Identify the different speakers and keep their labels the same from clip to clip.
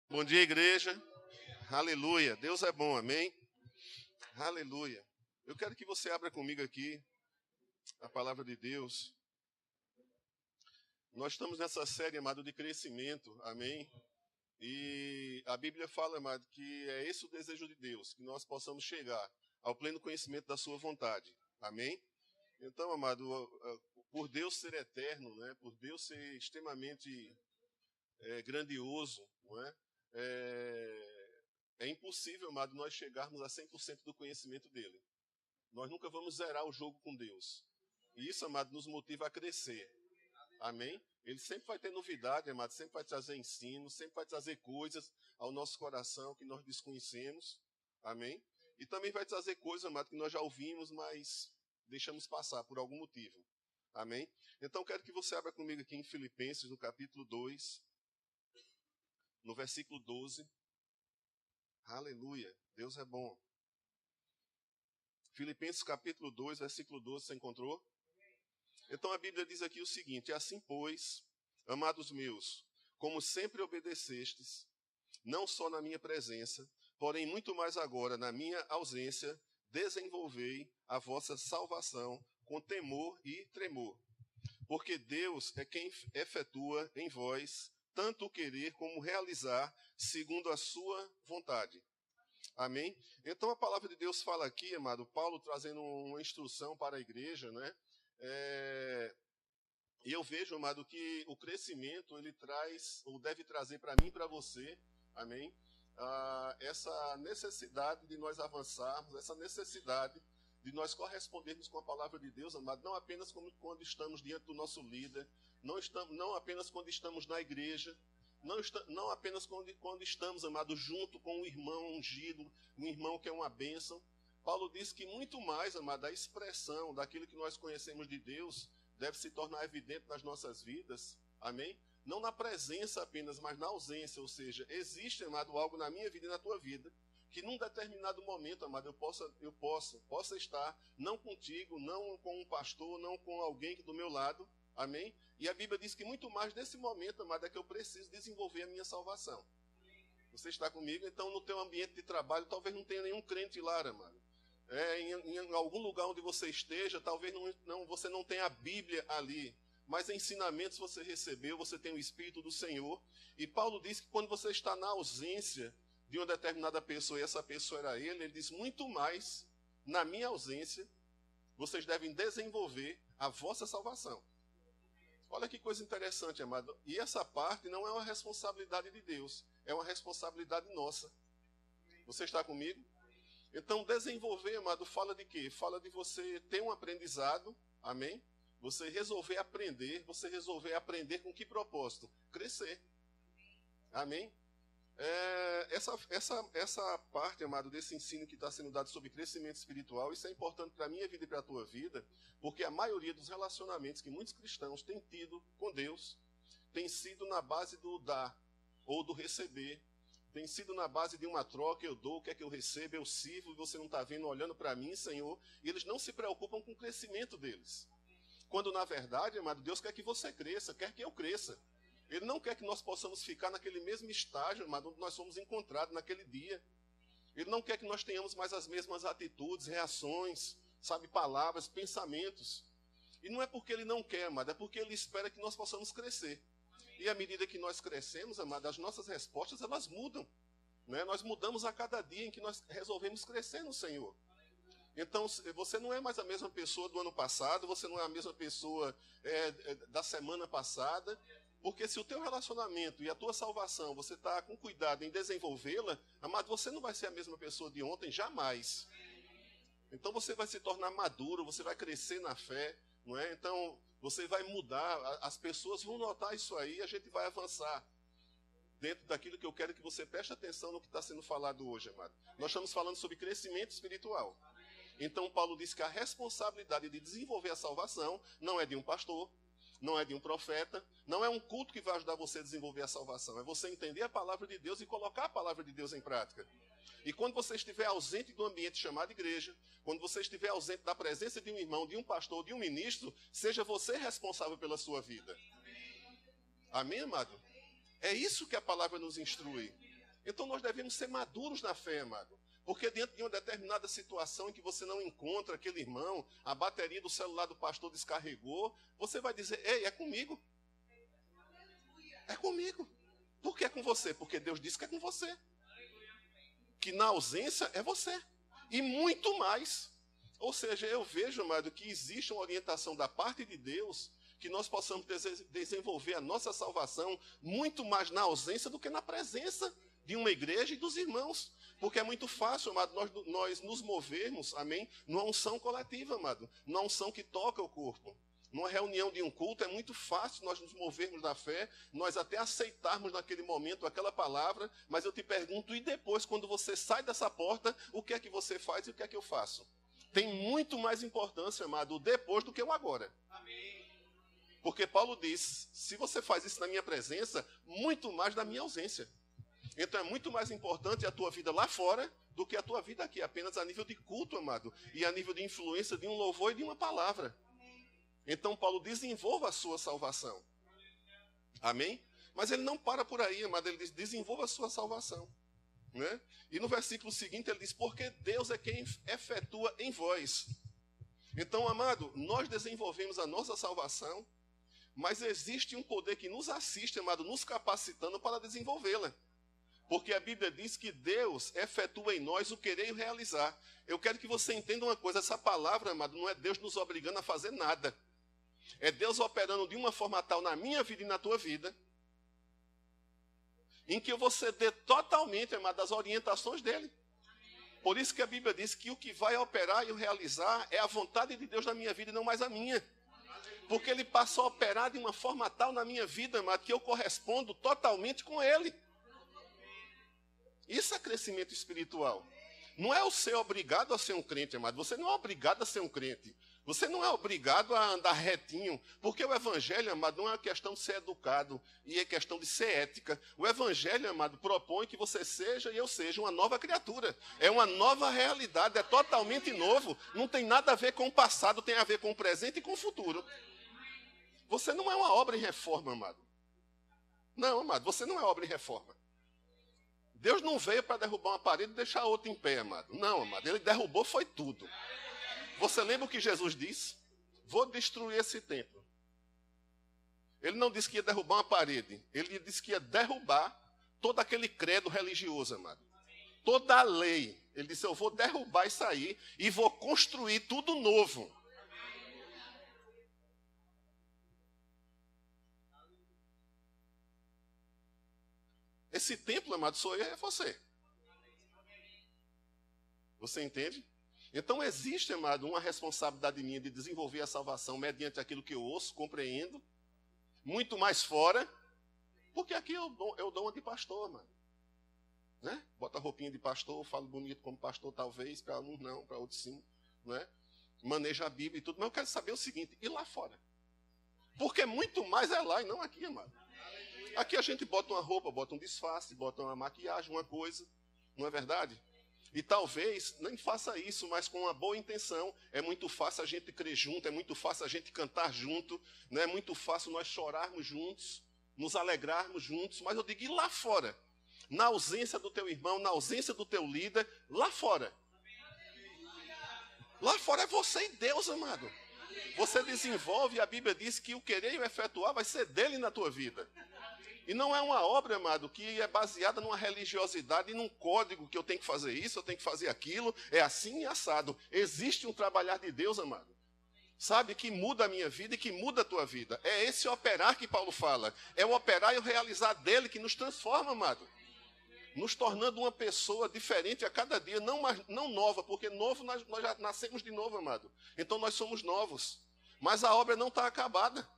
Speaker 1: Bom dia, igreja. Aleluia. Deus é bom, amém? Aleluia. Eu quero que você abra comigo aqui a palavra de Deus. Nós estamos nessa série, amado, de crescimento, amém? E a Bíblia fala, amado, que é esse o desejo de Deus, que nós possamos chegar ao pleno conhecimento da sua vontade, amém? Então, amado, por Deus ser eterno, né? Por Deus ser extremamente grandioso, não é? É impossível, amado, nós chegarmos a 100% do conhecimento dele. Nós nunca vamos zerar o jogo com Deus. E isso, amado, nos motiva a crescer. Amém? Ele sempre vai ter novidade, amado, sempre vai trazer ensino, sempre vai trazer coisas ao nosso coração que nós desconhecemos. Amém? E também vai trazer coisas, amado, que nós já ouvimos, mas deixamos passar por algum motivo. Amém? Então, quero que você abra comigo aqui em Filipenses, no capítulo 2, no versículo 12. Aleluia, Deus é bom. Filipenses capítulo 2, versículo 12, você encontrou? Então a Bíblia diz aqui o seguinte: assim, pois, amados meus, como sempre obedecestes, não só na minha presença, porém muito mais agora na minha ausência, desenvolvei a vossa salvação com temor e tremor. Porque Deus é quem efetua em vós tanto o querer como realizar segundo a sua vontade. Amém? Então a palavra de Deus fala aqui, amado, Paulo trazendo uma instrução para a igreja, né? E eu vejo, amado, que o crescimento ele traz, ou deve trazer para mim e para você, amém? Essa necessidade de nós avançarmos, essa necessidade de nós correspondermos com a palavra de Deus, amado, não apenas quando estamos diante do nosso líder, não apenas quando estamos na igreja, não apenas quando estamos, amado, junto com um irmão ungido, um irmão que é uma bênção. Paulo diz que muito mais, amado, a expressão daquilo que nós conhecemos de Deus deve se tornar evidente nas nossas vidas, amém? Não na presença apenas, mas na ausência, ou seja, existe, amado, algo na minha vida e na tua vida, que num determinado momento, amado, eu possa estar, não contigo, não com um pastor, não com alguém do meu lado, amém? E a Bíblia diz que muito mais nesse momento, amado, é que eu preciso desenvolver a minha salvação. Você está comigo? Então, no teu ambiente de trabalho, talvez não tenha nenhum crente lá, amado. Em algum lugar onde você esteja, talvez você não tenha a Bíblia ali, mas ensinamentos você recebeu, você tem o Espírito do Senhor. E Paulo diz que quando você está na ausência de uma determinada pessoa, e essa pessoa era ele diz, muito mais, na minha ausência, vocês devem desenvolver a vossa salvação. Olha que coisa interessante, amado. E essa parte não é uma responsabilidade de Deus, é uma responsabilidade nossa. Você está comigo? Então, desenvolver, amado, fala de quê? Fala de você ter um aprendizado, amém? Você resolver aprender com que propósito? Crescer. Amém? Essa parte, amado, desse ensino que está sendo dado sobre crescimento espiritual, isso é importante para a minha vida e para a tua vida, porque a maioria dos relacionamentos que muitos cristãos têm tido com Deus tem sido na base do dar ou do receber. Tem sido na base de uma troca, eu dou, o que é que eu recebo, eu sirvo, e você não está vendo, olhando para mim, Senhor, e eles não se preocupam com o crescimento deles. Quando, na verdade, amado, Deus quer que você cresça, quer que eu cresça. Ele não quer que nós possamos ficar naquele mesmo estágio, amado, onde nós fomos encontrados naquele dia. Ele não quer que nós tenhamos mais as mesmas atitudes, reações, sabe, palavras, pensamentos. E não é porque Ele não quer, amado, é porque Ele espera que nós possamos crescer. E à medida que nós crescemos, amado, as nossas respostas, elas mudam. Né? Nós mudamos a cada dia em que nós resolvemos crescer no Senhor. Então, você não é mais a mesma pessoa do ano passado, você não é a mesma pessoa da semana passada, porque se o teu relacionamento e a tua salvação, você está com cuidado em desenvolvê-la, amado, você não vai ser a mesma pessoa de ontem, jamais. Então, você vai se tornar maduro, você vai crescer na fé, não é? Então, você vai mudar, as pessoas vão notar isso aí e a gente vai avançar dentro daquilo que eu quero que você preste atenção no que está sendo falado hoje, amado. Nós estamos falando sobre crescimento espiritual. Então, Paulo diz que a responsabilidade de desenvolver a salvação não é de um pastor, não é de um profeta, não é um culto que vai ajudar você a desenvolver a salvação, é você entender a palavra de Deus e colocar a palavra de Deus em prática. E quando você estiver ausente do ambiente chamado igreja, quando você estiver ausente da presença de um irmão, de um pastor, de um ministro, seja você responsável pela sua vida. Amém, amado? É isso que a palavra nos instrui. Então nós devemos ser maduros na fé, amado. Porque dentro de uma determinada situação em que você não encontra aquele irmão, a bateria do celular do pastor descarregou, você vai dizer, ei, é comigo. É comigo. Por que é com você? Porque Deus disse que é com você. Que na ausência é você. E muito mais. Ou seja, eu vejo, amado, que existe uma orientação da parte de Deus que nós possamos desenvolver a nossa salvação muito mais na ausência do que na presença de uma igreja e dos irmãos. Porque é muito fácil, amado, nós nos movermos, amém, numa unção coletiva, amado. Numa unção que toca o corpo. Numa reunião de um culto é muito fácil nós nos movermos na fé, nós até aceitarmos naquele momento aquela palavra, mas eu te pergunto, e depois, quando você sai dessa porta, o que é que você faz e o que é que eu faço? Tem muito mais importância, amado, o depois do que o agora. Amém. Porque Paulo diz, se você faz isso na minha presença, muito mais na minha ausência. Então é muito mais importante a tua vida lá fora do que a tua vida aqui, apenas a nível de culto, amado, e a nível de influência de um louvor e de uma palavra. Então Paulo desenvolva a sua salvação. Amém? Mas ele não para por aí, amado, ele diz, desenvolva a sua salvação. Né? E no versículo seguinte ele diz, porque Deus é quem efetua em vós. Então, amado, nós desenvolvemos a nossa salvação, mas existe um poder que nos assiste, amado, nos capacitando para desenvolvê-la. Porque a Bíblia diz que Deus efetua em nós o querer e o realizar. Eu quero que você entenda uma coisa, essa palavra, amado, não é Deus nos obrigando a fazer nada. É Deus operando de uma forma tal na minha vida e na tua vida, em que você dê totalmente, amado, as orientações dele. Por isso que a Bíblia diz que o que vai operar e o realizar é a vontade de Deus na minha vida e não mais a minha. Porque ele passa a operar de uma forma tal na minha vida, amado, que eu correspondo totalmente com ele. Isso é crescimento espiritual. Não é o ser obrigado a ser um crente, amado. Você não é obrigado a ser um crente. Você não é obrigado a andar retinho. Porque o evangelho, amado, não é questão de ser educado. E é questão de ser ética. O evangelho, amado, propõe que você seja e eu seja uma nova criatura. É uma nova realidade. É totalmente novo. Não tem nada a ver com o passado. Tem a ver com o presente e com o futuro. Você não é uma obra em reforma, amado. Não, amado. Você não é obra em reforma. Deus não veio para derrubar uma parede e deixar a outra em pé, amado. Não, amado, ele derrubou foi tudo. Você lembra o que Jesus disse? Vou destruir esse templo. Ele não disse que ia derrubar uma parede. Ele disse que ia derrubar todo aquele credo religioso, amado. Toda a lei. Ele disse, eu vou derrubar isso aí e vou construir tudo novo. Esse templo, amado, sou eu e é você. Você entende? Então existe, amado, uma responsabilidade minha de desenvolver a salvação mediante aquilo que eu ouço, compreendo, muito mais fora, porque aqui eu dou uma de pastor, mano. Né? Bota a roupinha de pastor, falo bonito como pastor, talvez, para uns não, para outros sim. Né? Maneja a Bíblia e tudo, mas eu quero saber o seguinte, e lá fora? Porque muito mais é lá e não aqui, amado. Aqui a gente bota uma roupa, bota um disfarce, bota uma maquiagem, uma coisa, não é verdade? E talvez nem faça isso, mas com uma boa intenção. É muito fácil a gente crer junto, é muito fácil a gente cantar junto, né? É muito fácil nós chorarmos juntos, nos alegrarmos juntos, mas eu digo, e lá fora? Na ausência do teu irmão, na ausência do teu líder, lá fora. Lá fora é você e Deus, amado. Você desenvolve, a Bíblia diz que o querer e o efetuar vai ser dele na tua vida. E não é uma obra, amado, que é baseada numa religiosidade e num código que eu tenho que fazer isso, eu tenho que fazer aquilo, é assim e assado. Existe um trabalhar de Deus, amado. Sabe, que muda a minha vida e que muda a tua vida. É esse operar que Paulo fala. É o operar e o realizar dele que nos transforma, amado. Nos tornando uma pessoa diferente a cada dia, não nova, porque novo nós já nascemos de novo, amado. Então nós somos novos. Mas a obra não está acabada.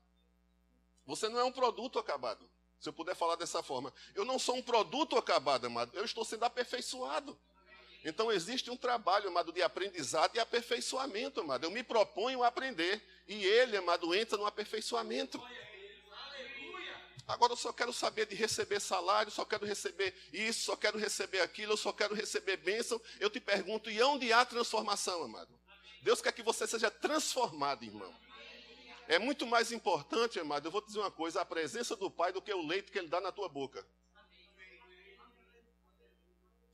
Speaker 1: Você não é um produto acabado. Se eu puder falar dessa forma. Eu não sou um produto acabado, amado. Eu estou sendo aperfeiçoado. Então existe um trabalho, amado, de aprendizado e aperfeiçoamento, amado. Eu me proponho a aprender. E ele, amado, entra no aperfeiçoamento. Agora eu só quero saber de receber salário, só quero receber isso, só quero receber aquilo, eu só quero receber bênção. Eu te pergunto, e onde há transformação, amado? Deus quer que você seja transformado, irmão. É muito mais importante, amado, eu vou te dizer uma coisa, a presença do Pai do que o leite que Ele dá na tua boca.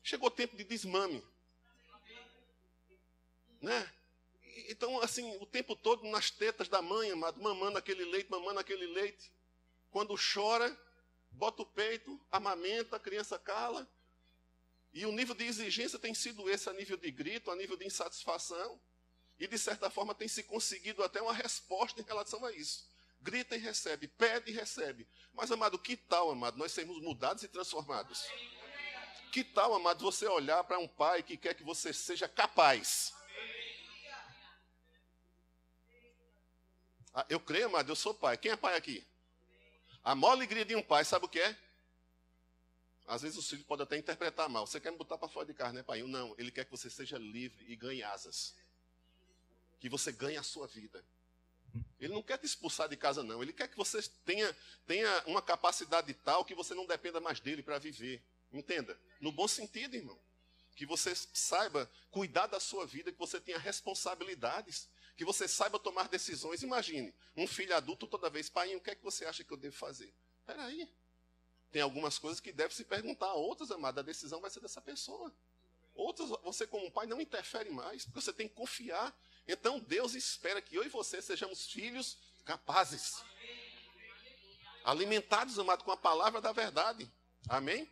Speaker 1: Chegou o tempo de desmame. Né? Então, assim, o tempo todo nas tetas da mãe, amado, mamando aquele leite. Quando chora, bota o peito, amamenta, a criança cala. E o nível de exigência tem sido esse, a nível de grito, a nível de insatisfação. E, de certa forma, tem se conseguido até uma resposta em relação a isso. Grita e recebe, pede e recebe. Mas, amado, que tal, amado, nós sermos mudados e transformados? Que tal, amado, você olhar para um pai que quer que você seja capaz? Eu creio, amado, eu sou pai. Quem é pai aqui? A maior alegria de um pai, sabe o que é? Às vezes o filho pode até interpretar mal. Você quer me botar para fora de casa, né, pai? Não, ele quer que você seja livre e ganhe asas. Que você ganhe a sua vida. Ele não quer te expulsar de casa, não. Ele quer que você tenha uma capacidade tal que você não dependa mais dele para viver. Entenda? No bom sentido, irmão. Que você saiba cuidar da sua vida, que você tenha responsabilidades, que você saiba tomar decisões. Imagine, um filho adulto toda vez, pai, o que é que você acha que eu devo fazer? Espera aí. Tem algumas coisas que deve se perguntar. Outras, amada, a decisão vai ser dessa pessoa. Outras, você como pai não interfere mais, porque você tem que confiar. Então, Deus espera que eu e você sejamos filhos capazes. Alimentados, amado, com a palavra da verdade. Amém?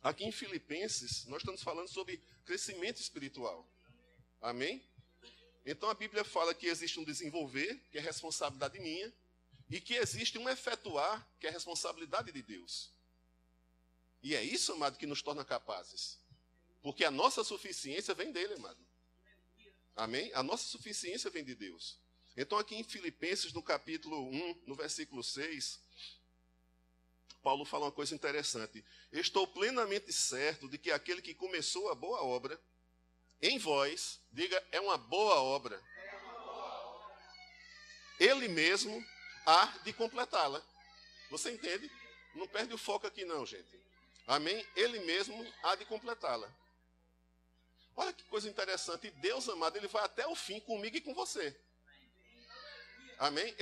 Speaker 1: Aqui em Filipenses, nós estamos falando sobre crescimento espiritual. Amém? Então, a Bíblia fala que existe um desenvolver, que é responsabilidade minha, e que existe um efetuar, que é responsabilidade de Deus. E é isso, amado, que nos torna capazes. Porque a nossa suficiência vem dele, amado. Amém? A nossa suficiência vem de Deus. Então, aqui em Filipenses, no capítulo 1, no versículo 6, Paulo fala uma coisa interessante. Estou plenamente certo de que aquele que começou a boa obra, em vós, diga, é uma boa obra. Ele mesmo há de completá-la. Você entende? Não perde o foco aqui não, gente. Amém? Ele mesmo há de completá-la. Olha que coisa interessante. Deus, amado, ele vai até o fim comigo e com você. Amém?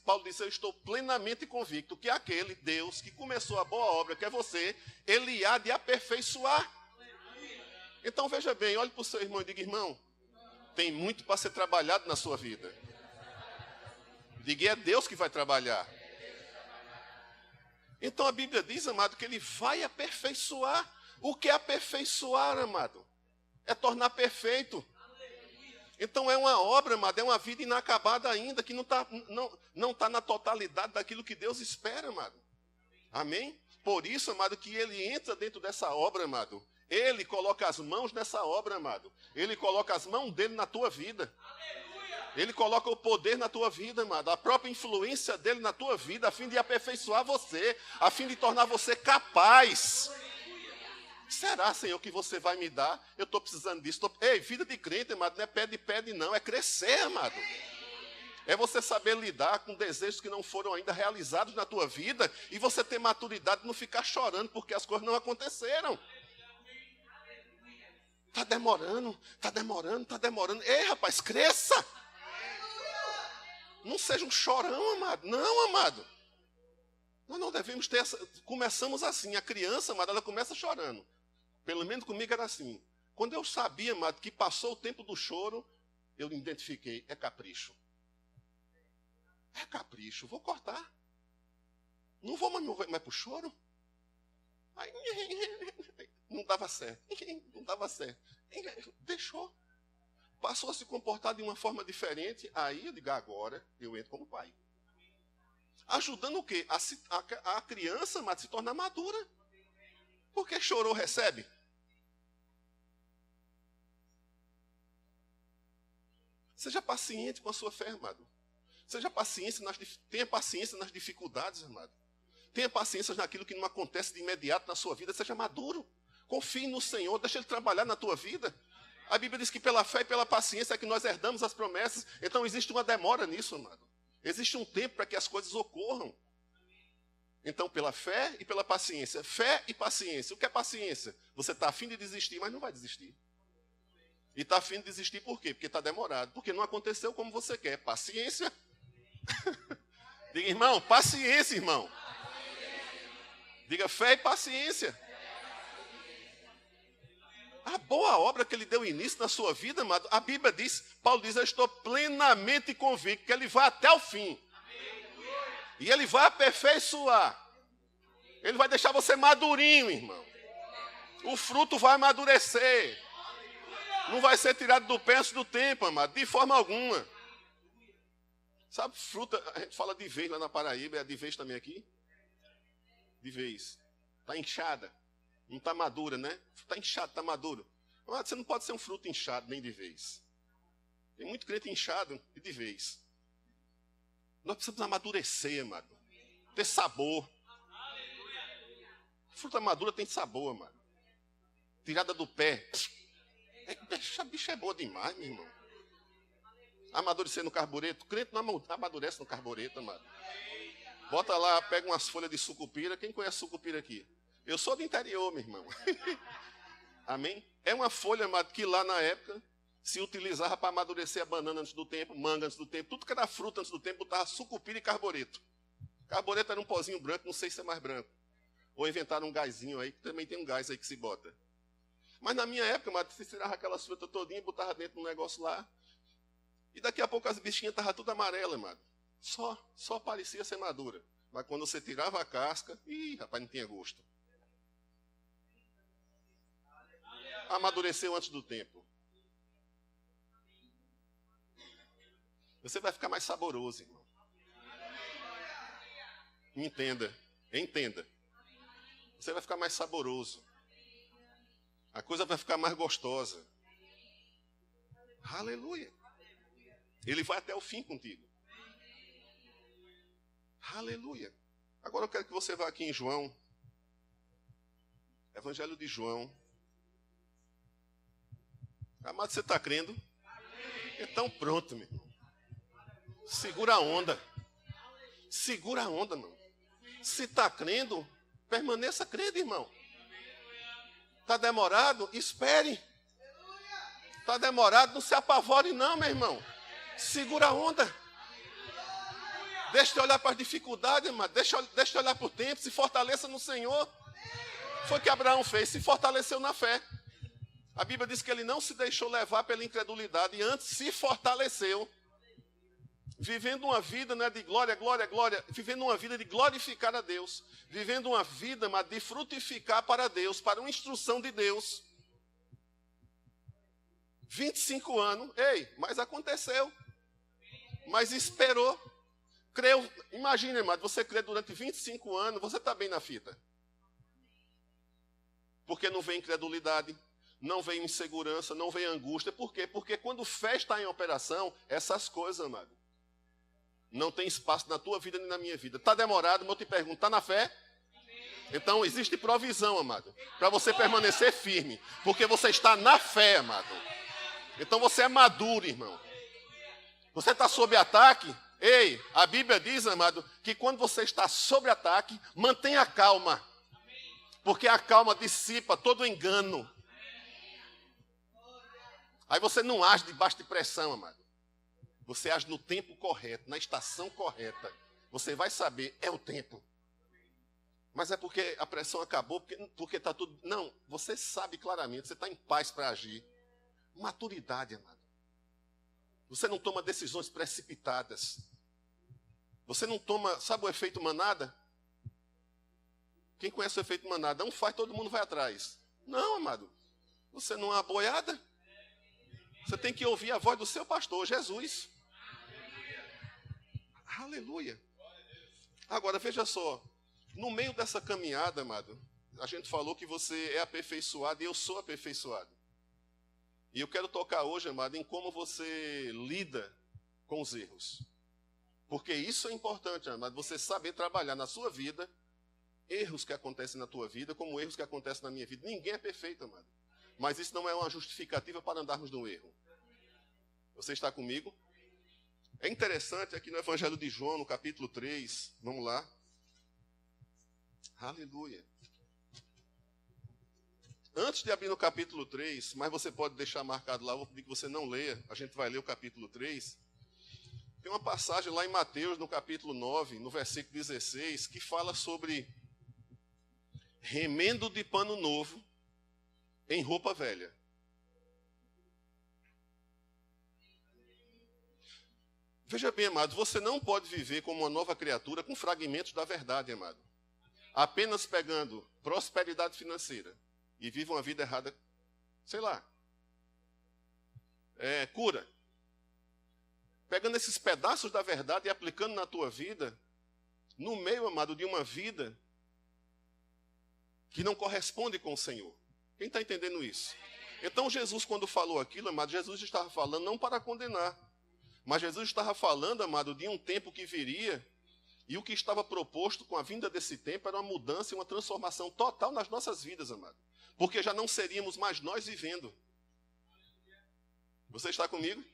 Speaker 1: Paulo diz, eu estou plenamente convicto que aquele Deus que começou a boa obra, que é você, ele há de aperfeiçoar. Então veja bem, olhe para o seu irmão e diga, irmão, tem muito para ser trabalhado na sua vida. Diga, é Deus que vai trabalhar. Então a Bíblia diz, amado, que ele vai aperfeiçoar. O que é aperfeiçoar, amado? É tornar perfeito. Então é uma obra, amado, é uma vida inacabada ainda, que não está na totalidade daquilo que Deus espera, amado. Amém? Por isso, amado, que ele entra dentro dessa obra, amado. Ele coloca as mãos nessa obra, amado. Ele coloca as mãos dele na tua vida. Ele coloca o poder na tua vida, amado. A própria influência dele na tua vida, a fim de aperfeiçoar você, a fim de tornar você capaz. Será, Senhor, que você vai me dar? Eu estou precisando disso. Ei, vida de crente, amado, não é pede, não. É crescer, amado. É você saber lidar com desejos que não foram ainda realizados na tua vida e você ter maturidade e não ficar chorando porque as coisas não aconteceram. Está demorando. Ei, rapaz, cresça. Não seja um chorão, amado. Não, amado. Nós não devemos ter essa... Começamos assim. A criança, amado, ela começa chorando. Pelo menos comigo era assim. Quando eu sabia, amado, que passou o tempo do choro, eu identifiquei. É capricho. É capricho. Vou cortar. Não vou mais para o choro. Aí, não dava certo. Deixou. Passou a se comportar de uma forma diferente. Aí eu digo, agora eu entro como pai. Ajudando o quê? A criança, amado, se tornar madura. Porque chorou, recebe. Seja paciente com a sua fé, amado. Tenha paciência nas dificuldades, amado. Tenha paciência naquilo que não acontece de imediato na sua vida. Seja maduro. Confie no Senhor. Deixa Ele trabalhar na tua vida. A Bíblia diz que pela fé e pela paciência é que nós herdamos as promessas. Então existe uma demora nisso, amado. Existe um tempo para que as coisas ocorram. Então, pela fé e pela paciência. Fé e paciência. O que é paciência? Você está a fim de desistir, mas não vai desistir. E está a fim de desistir por quê? Porque está demorado. Porque não aconteceu como você quer. Paciência. Diga, irmão, paciência, irmão. Diga, fé e paciência. boa obra que ele deu início na sua vida, amado, a Bíblia diz, Paulo diz, eu estou plenamente convicto que ele vai até o fim. E ele vai aperfeiçoar. Ele vai deixar você madurinho, irmão. O fruto vai amadurecer. Não vai ser tirado do pé antes do tempo, amado, de forma alguma. Sabe, fruta, a gente fala de vez lá na Paraíba, é de vez também aqui? De vez. Está inchada. Não está madura, né? Está inchado, está maduro. Mas você não pode ser um fruto inchado, nem de vez. Tem muito crente inchado e de vez. Nós precisamos amadurecer, amado. Ter sabor. Fruta madura tem sabor, amado. Tirada do pé. Essa bicha é boa demais, meu irmão. Amadurecer no carbureto. Crente não amadurece no carbureto, amado. Bota lá, pega umas folhas de sucupira. Quem conhece sucupira aqui? Eu sou do interior, meu irmão. Amém? É uma folha, amado, que lá na época se utilizava para amadurecer a banana antes do tempo, manga antes do tempo. Tudo que era fruta antes do tempo, botava sucupira e carbureto. Carbureto era um pozinho branco, não sei se é mais branco. Ou inventaram um gásinho aí, que também tem um gás aí que se bota. Mas na minha época, amado, você tirava aquelas frutas todinha e botava dentro de um negócio lá. E daqui a pouco as bichinhas estavam tudo amarelas, amado. Só parecia ser madura. Mas quando você tirava a casca, rapaz, não tinha gosto. Amadureceu antes do tempo. Você vai ficar mais saboroso, irmão. Entenda. Você vai ficar mais saboroso. A coisa vai ficar mais gostosa. Aleluia. Ele vai até o fim contigo. Aleluia. Agora eu quero que você vá aqui em João. Evangelho de João. Amado, você está crendo? Então pronto, meu irmão. Segura a onda. Segura a onda, irmão. Se está crendo, permaneça crendo, irmão. Está demorado? Espere. Está demorado? Não se apavore não, meu irmão. Segura a onda. Deixa de olhar para as dificuldades, irmão. Deixa de olhar para o tempo. Se fortaleça no Senhor. Foi o que Abraão fez. Se fortaleceu na fé. A Bíblia diz que ele não se deixou levar pela incredulidade e antes se fortaleceu. Vivendo uma vida, né, de glória, glória, glória. Vivendo uma vida de glorificar a Deus. Vivendo uma vida, mas de frutificar para Deus, para uma instrução de Deus. 25 anos. Mas aconteceu. Mas esperou. Creu. Imagina, irmão, você crê durante 25 anos, você está bem na fita. Porque não vem incredulidade, não vem insegurança, não vem angústia. Por quê? Porque quando fé está em operação, essas coisas, amado, não tem espaço na tua vida nem na minha vida. Está demorado, mas eu te pergunto, está na fé? Então existe provisão, amado, para você permanecer firme. Porque você está na fé, amado. Então você é maduro, irmão. Você está sob ataque? A Bíblia diz, amado, que quando você está sob ataque, mantenha calma. Porque a calma dissipa todo engano. Aí você não age debaixo de pressão, amado. Você age no tempo correto, na estação correta. Você vai saber, é o tempo. Mas é porque a pressão acabou, porque está tudo... Não, você sabe claramente, você está em paz para agir. Maturidade, amado. Você não toma decisões precipitadas. Você não toma... Sabe o efeito manada? Quem conhece o efeito manada? Um faz, todo mundo vai atrás. Não, amado. Você não é uma boiada. Você tem que ouvir a voz do seu pastor, Jesus. Aleluia. Agora, veja só. No meio dessa caminhada, amado, a gente falou que você é aperfeiçoado e eu sou aperfeiçoado. E eu quero tocar hoje, amado, em como você lida com os erros. Porque isso é importante, amado, você saber trabalhar na sua vida, erros que acontecem na tua vida, como erros que acontecem na minha vida. Ninguém é perfeito, amado. Mas isso não é uma justificativa para andarmos no erro. Você está comigo? É interessante aqui no Evangelho de João, no capítulo 3, vamos lá. Aleluia. Antes de abrir no capítulo 3, mas você pode deixar marcado lá, eu vou pedir que você não leia, a gente vai ler o capítulo 3. Tem uma passagem lá em Mateus, no capítulo 9, no versículo 16, que fala sobre remendo de pano novo em roupa velha. Veja bem, amado, você não pode viver como uma nova criatura com fragmentos da verdade, amado. Apenas pegando prosperidade financeira e viva uma vida errada, sei lá, cura. Pegando esses pedaços da verdade e aplicando na tua vida, no meio, amado, de uma vida que não corresponde com o Senhor. Quem está entendendo isso? Então Jesus, quando falou aquilo, amado, Jesus estava falando não para condenar, mas Jesus estava falando, amado, de um tempo que viria, e o que estava proposto com a vinda desse tempo era uma mudança e uma transformação total nas nossas vidas, amado. Porque já não seríamos mais nós vivendo. Você está comigo?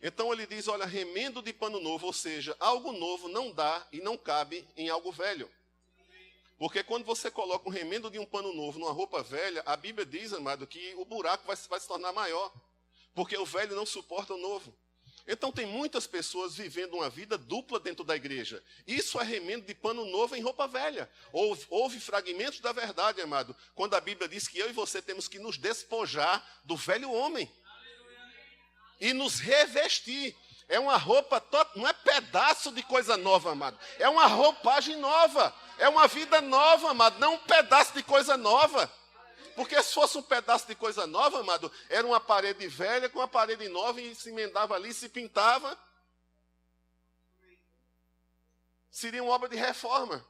Speaker 1: Então ele diz, olha, remendo de pano novo, ou seja, algo novo não dá e não cabe em algo velho. Porque quando você coloca um remendo de um pano novo numa roupa velha, a Bíblia diz, amado, que o buraco vai se tornar maior. Porque o velho não suporta o novo. Então tem muitas pessoas vivendo uma vida dupla dentro da igreja. Isso é remendo de pano novo em roupa velha. Houve fragmentos da verdade, amado, quando a Bíblia diz que eu e você temos que nos despojar do velho homem. E nos revestir. É uma roupa, não é pedaço de coisa nova, amado. É uma roupagem nova. É uma vida nova, amado. Não um pedaço de coisa nova. Porque se fosse um pedaço de coisa nova, amado, era uma parede velha com uma parede nova e se emendava ali, se pintava. Seria uma obra de reforma.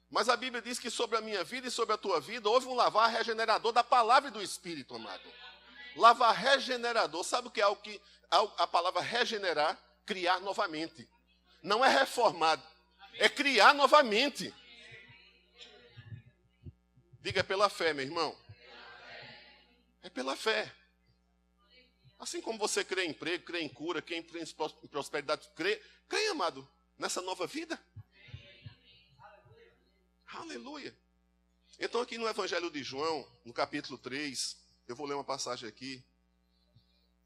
Speaker 1: Mas a Bíblia diz que sobre a minha vida e sobre a tua vida houve um lavar regenerador da palavra e do Espírito, amado. Lavar regenerador, sabe o que é a palavra regenerar? Criar novamente. Não é reformado, é criar novamente. Diga, é pela fé, meu irmão. É pela fé. Assim como você crê em emprego, crê em cura, crê em prosperidade, crê, amado, nessa nova vida. Aleluia. Então aqui no Evangelho de João, no capítulo 3, eu vou ler uma passagem aqui.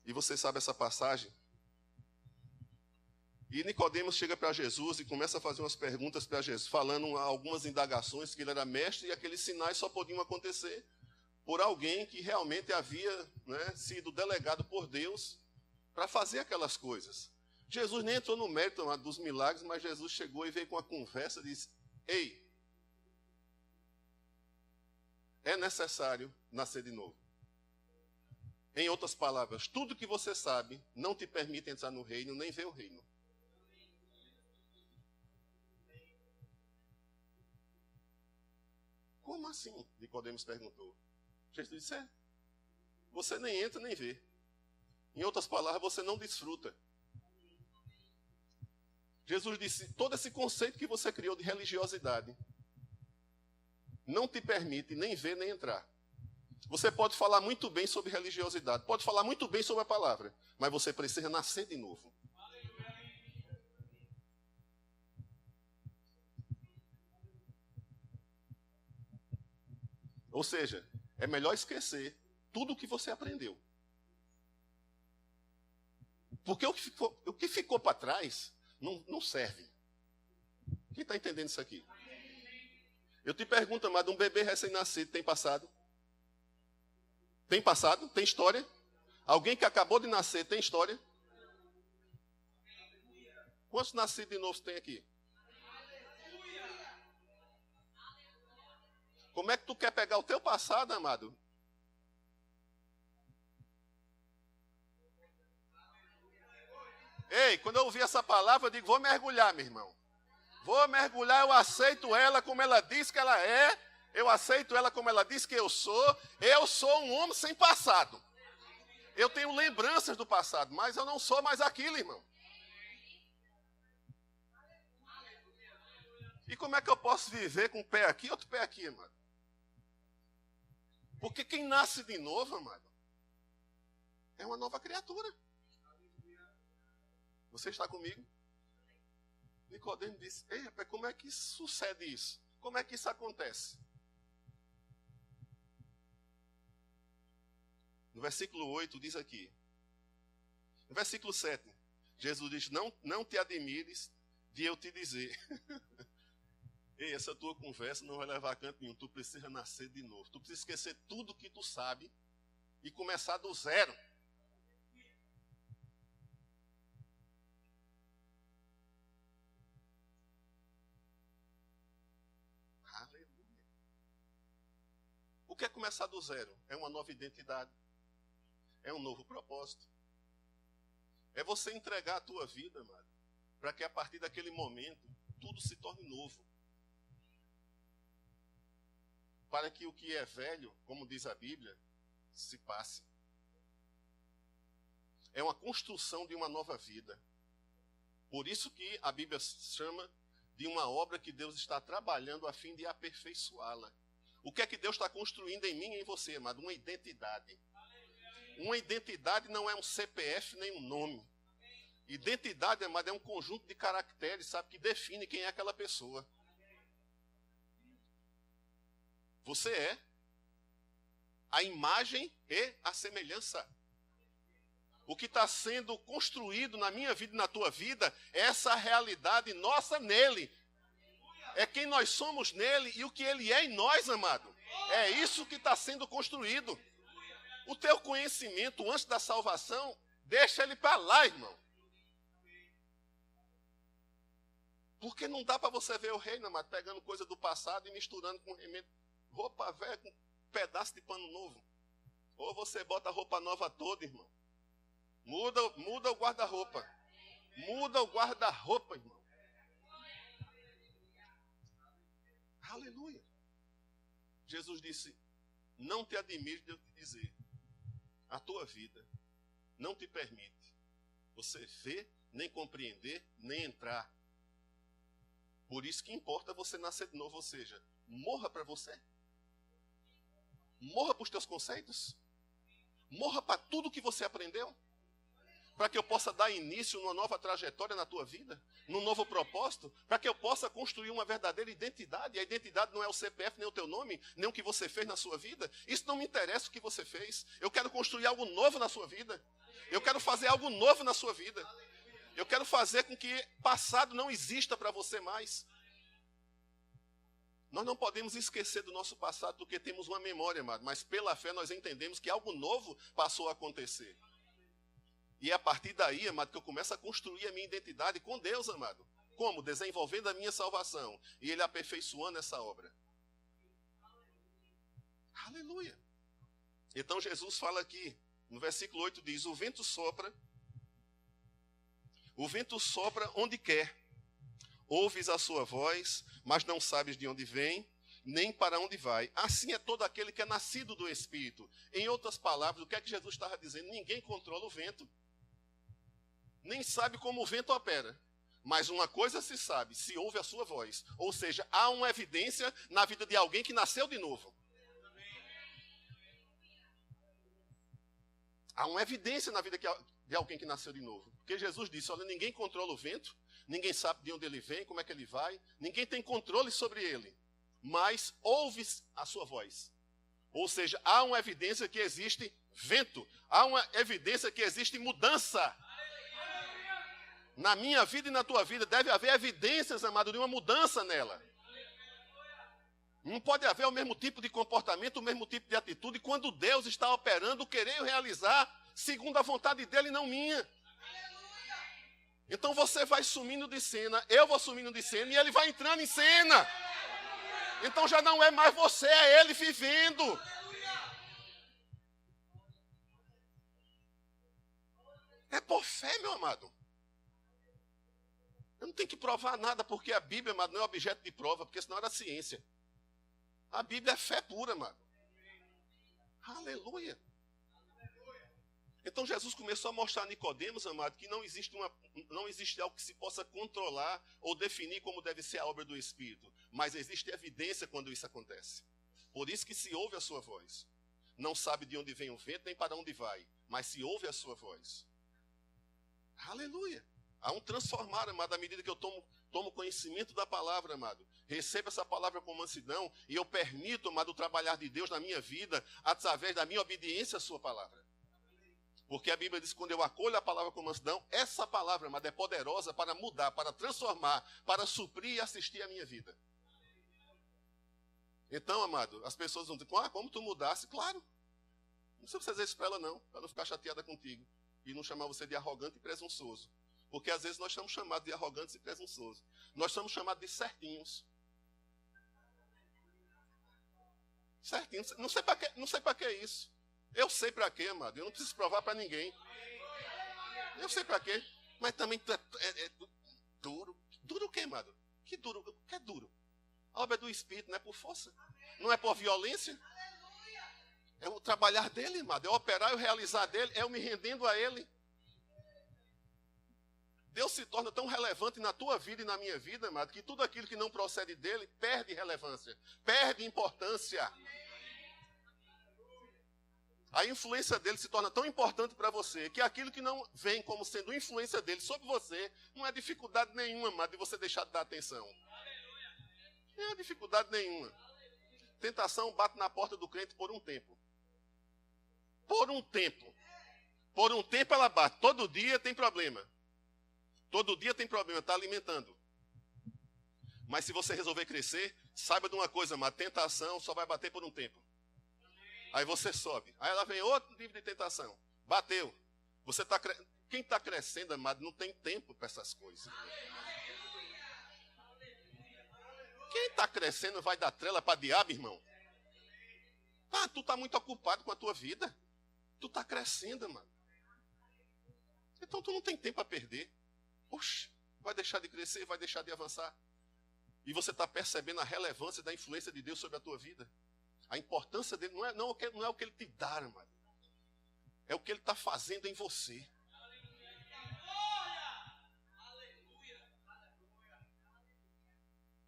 Speaker 1: E você sabe essa passagem. E Nicodemos chega para Jesus e começa a fazer umas perguntas para Jesus, falando algumas indagações, que ele era mestre e aqueles sinais só podiam acontecer por alguém que realmente havia, sido delegado por Deus para fazer aquelas coisas. Jesus nem entrou no mérito dos milagres, mas Jesus chegou e veio com uma conversa e disse, ei, é necessário nascer de novo. Em outras palavras, tudo que você sabe não te permite entrar no reino, nem ver o reino. Como assim? Nicodemos perguntou. Jesus disse, você nem entra nem vê. Em outras palavras, você não desfruta. Jesus disse, todo esse conceito que você criou de religiosidade não te permite nem ver nem entrar. Você pode falar muito bem sobre religiosidade, pode falar muito bem sobre a palavra, mas você precisa nascer de novo. Ou seja, é melhor esquecer tudo o que você aprendeu. Porque o que ficou para trás não serve. Quem está entendendo isso aqui? Eu te pergunto, amado, um bebê recém-nascido tem passado? Tem passado? Tem história? Alguém que acabou de nascer tem história? Quantos nascidos de novo tem aqui? Como é que tu quer pegar o teu passado, amado? Ei, quando eu ouvi essa palavra, eu digo, vou mergulhar, meu irmão. Vou mergulhar, eu aceito ela como ela diz que ela é. Eu aceito ela como ela diz que eu sou. Eu sou um homem sem passado. Eu tenho lembranças do passado, mas eu não sou mais aquilo, irmão. E como é que eu posso viver com um pé aqui e outro pé aqui, amado? Porque quem nasce de novo, amado, é uma nova criatura. Você está comigo? Nicodemo disse, ei, rapaz, como é que sucede isso? Como é que isso acontece? No versículo 8 diz aqui. No versículo 7, Jesus diz, não te admires de eu te dizer. Ei, essa tua conversa não vai levar a canto nenhum. Tu precisa nascer de novo. Tu precisa esquecer tudo que tu sabe e começar do zero. O que é começar do zero? É uma nova identidade. É um novo propósito. É você entregar a tua vida, amado, para que a partir daquele momento tudo se torne novo. Para que o que é velho, como diz a Bíblia, se passe. É uma construção de uma nova vida. Por isso que a Bíblia chama de uma obra que Deus está trabalhando a fim de aperfeiçoá-la. O que é que Deus está construindo em mim e em você, amado? Uma identidade. Uma identidade não é um CPF nem um nome. Identidade, amado, é um conjunto de caracteres, sabe, que define quem é aquela pessoa. Você é a imagem e a semelhança. O que está sendo construído na minha vida e na tua vida é essa realidade nossa nele. É quem nós somos nele e o que ele é em nós, amado. É isso que está sendo construído. O teu conhecimento antes da salvação, deixa ele para lá, irmão. Porque não dá para você ver o reino, amado, pegando coisa do passado e misturando com roupa velha com um pedaço de pano novo. Ou você bota a roupa nova toda, irmão. Muda o guarda-roupa. Muda o guarda-roupa, irmão. Aleluia. Jesus disse, não te admires de eu te dizer, a tua vida não te permite você ver, nem compreender, nem entrar. Por isso que importa você nascer de novo, ou seja, morra para você. Morra para os teus conceitos. Morra para tudo que você aprendeu. Para que eu possa dar início numa nova trajetória na tua vida, num novo propósito, para que eu possa construir uma verdadeira identidade. E a identidade não é o CPF, nem o teu nome, nem o que você fez na sua vida. Isso não me interessa o que você fez. Eu quero construir algo novo na sua vida. Eu quero fazer algo novo na sua vida. Eu quero fazer com que passado não exista para você mais. Nós não podemos esquecer do nosso passado porque temos uma memória, amado, mas pela fé nós entendemos que algo novo passou a acontecer. E é a partir daí, amado, que eu começo a construir a minha identidade com Deus, amado. Como? Desenvolvendo a minha salvação. E Ele aperfeiçoando essa obra. Aleluia. Então Jesus fala aqui, no versículo 8 diz, o vento sopra onde quer. Ouves a sua voz, mas não sabes de onde vem, nem para onde vai. Assim é todo aquele que é nascido do Espírito. Em outras palavras, o que é que Jesus estava dizendo? Ninguém controla o vento. Nem sabe como o vento opera. Mas uma coisa se sabe, se ouve a sua voz. Ou seja, há uma evidência na vida de alguém que nasceu de novo. Há uma evidência na vida de alguém que nasceu de novo. Porque Jesus disse, olha, ninguém controla o vento, ninguém sabe de onde ele vem, como é que ele vai, ninguém tem controle sobre ele. Mas ouve a sua voz. Ou seja, há uma evidência que existe vento. Há uma evidência que existe mudança. Na minha vida e na tua vida deve haver evidências, amado, de uma mudança nela. Não pode haver o mesmo tipo de comportamento, o mesmo tipo de atitude, quando Deus está operando, querendo realizar segundo a vontade dele e não minha. Então você vai sumindo de cena, eu vou sumindo de cena e ele vai entrando em cena. Então já não é mais você, é ele vivendo. É por fé, meu amado. Eu não tenho que provar nada, porque a Bíblia, amado, não é objeto de prova, porque senão era ciência. A Bíblia é fé pura, amado. Aleluia. Então Jesus começou a mostrar a Nicodemos, amado, que não existe algo que se possa controlar ou definir como deve ser a obra do Espírito. Mas existe evidência quando isso acontece. Por isso que se ouve a sua voz. Não sabe de onde vem o vento, nem para onde vai, mas se ouve a sua voz. Aleluia. Há um transformar, amado, à medida que eu tomo conhecimento da palavra, amado. Recebo essa palavra com mansidão e eu permito, amado, o trabalhar de Deus na minha vida através da minha obediência à sua palavra. Porque a Bíblia diz que quando eu acolho a palavra com mansidão, essa palavra, amado, é poderosa para mudar, para transformar, para suprir e assistir a minha vida. Então, amado, as pessoas vão dizer, como tu mudasse? Claro. Não precisa você dizer isso para ela não ficar chateada contigo. E não chamar você de arrogante e presunçoso. Porque às vezes nós somos chamados de arrogantes e presunçosos. Nós somos chamados de certinhos. Certinho. Não sei para que, não sei para que isso. Eu sei para quê, amado. Eu não preciso provar para ninguém. Eu sei para quê. Mas também é duro. Duro o quê, amado? Que duro? O que é duro? A obra é do Espírito, não é por força. Não é por violência. É o trabalhar dele, amado. É o operar e o realizar dele. É eu me rendendo a ele. Deus se torna tão relevante na tua vida e na minha vida, amado, que tudo aquilo que não procede dele perde relevância, perde importância. A influência dele se torna tão importante para você que aquilo que não vem como sendo influência dele sobre você não é dificuldade nenhuma, amado, de você deixar de dar atenção. Não é dificuldade nenhuma. Tentação bate na porta do crente por um tempo. Por um tempo. Por um tempo ela bate. Todo dia tem problema. Todo dia tem problema, está alimentando. Mas se você resolver crescer, saiba de uma coisa, a tentação só vai bater por um tempo. Aí você sobe. Aí ela vem outro nível de tentação. Bateu. Você tá Quem está crescendo, amado, não tem tempo para essas coisas. Quem está crescendo vai dar trela para diabo, irmão. Ah, tu está muito ocupado com a tua vida. Tu está crescendo, mano. Então tu não tem tempo a perder. Oxe, vai deixar de crescer, vai deixar de avançar. E você está percebendo a relevância da influência de Deus sobre a tua vida. A importância dele não é o que ele te dá, amado. É o que ele está fazendo em você.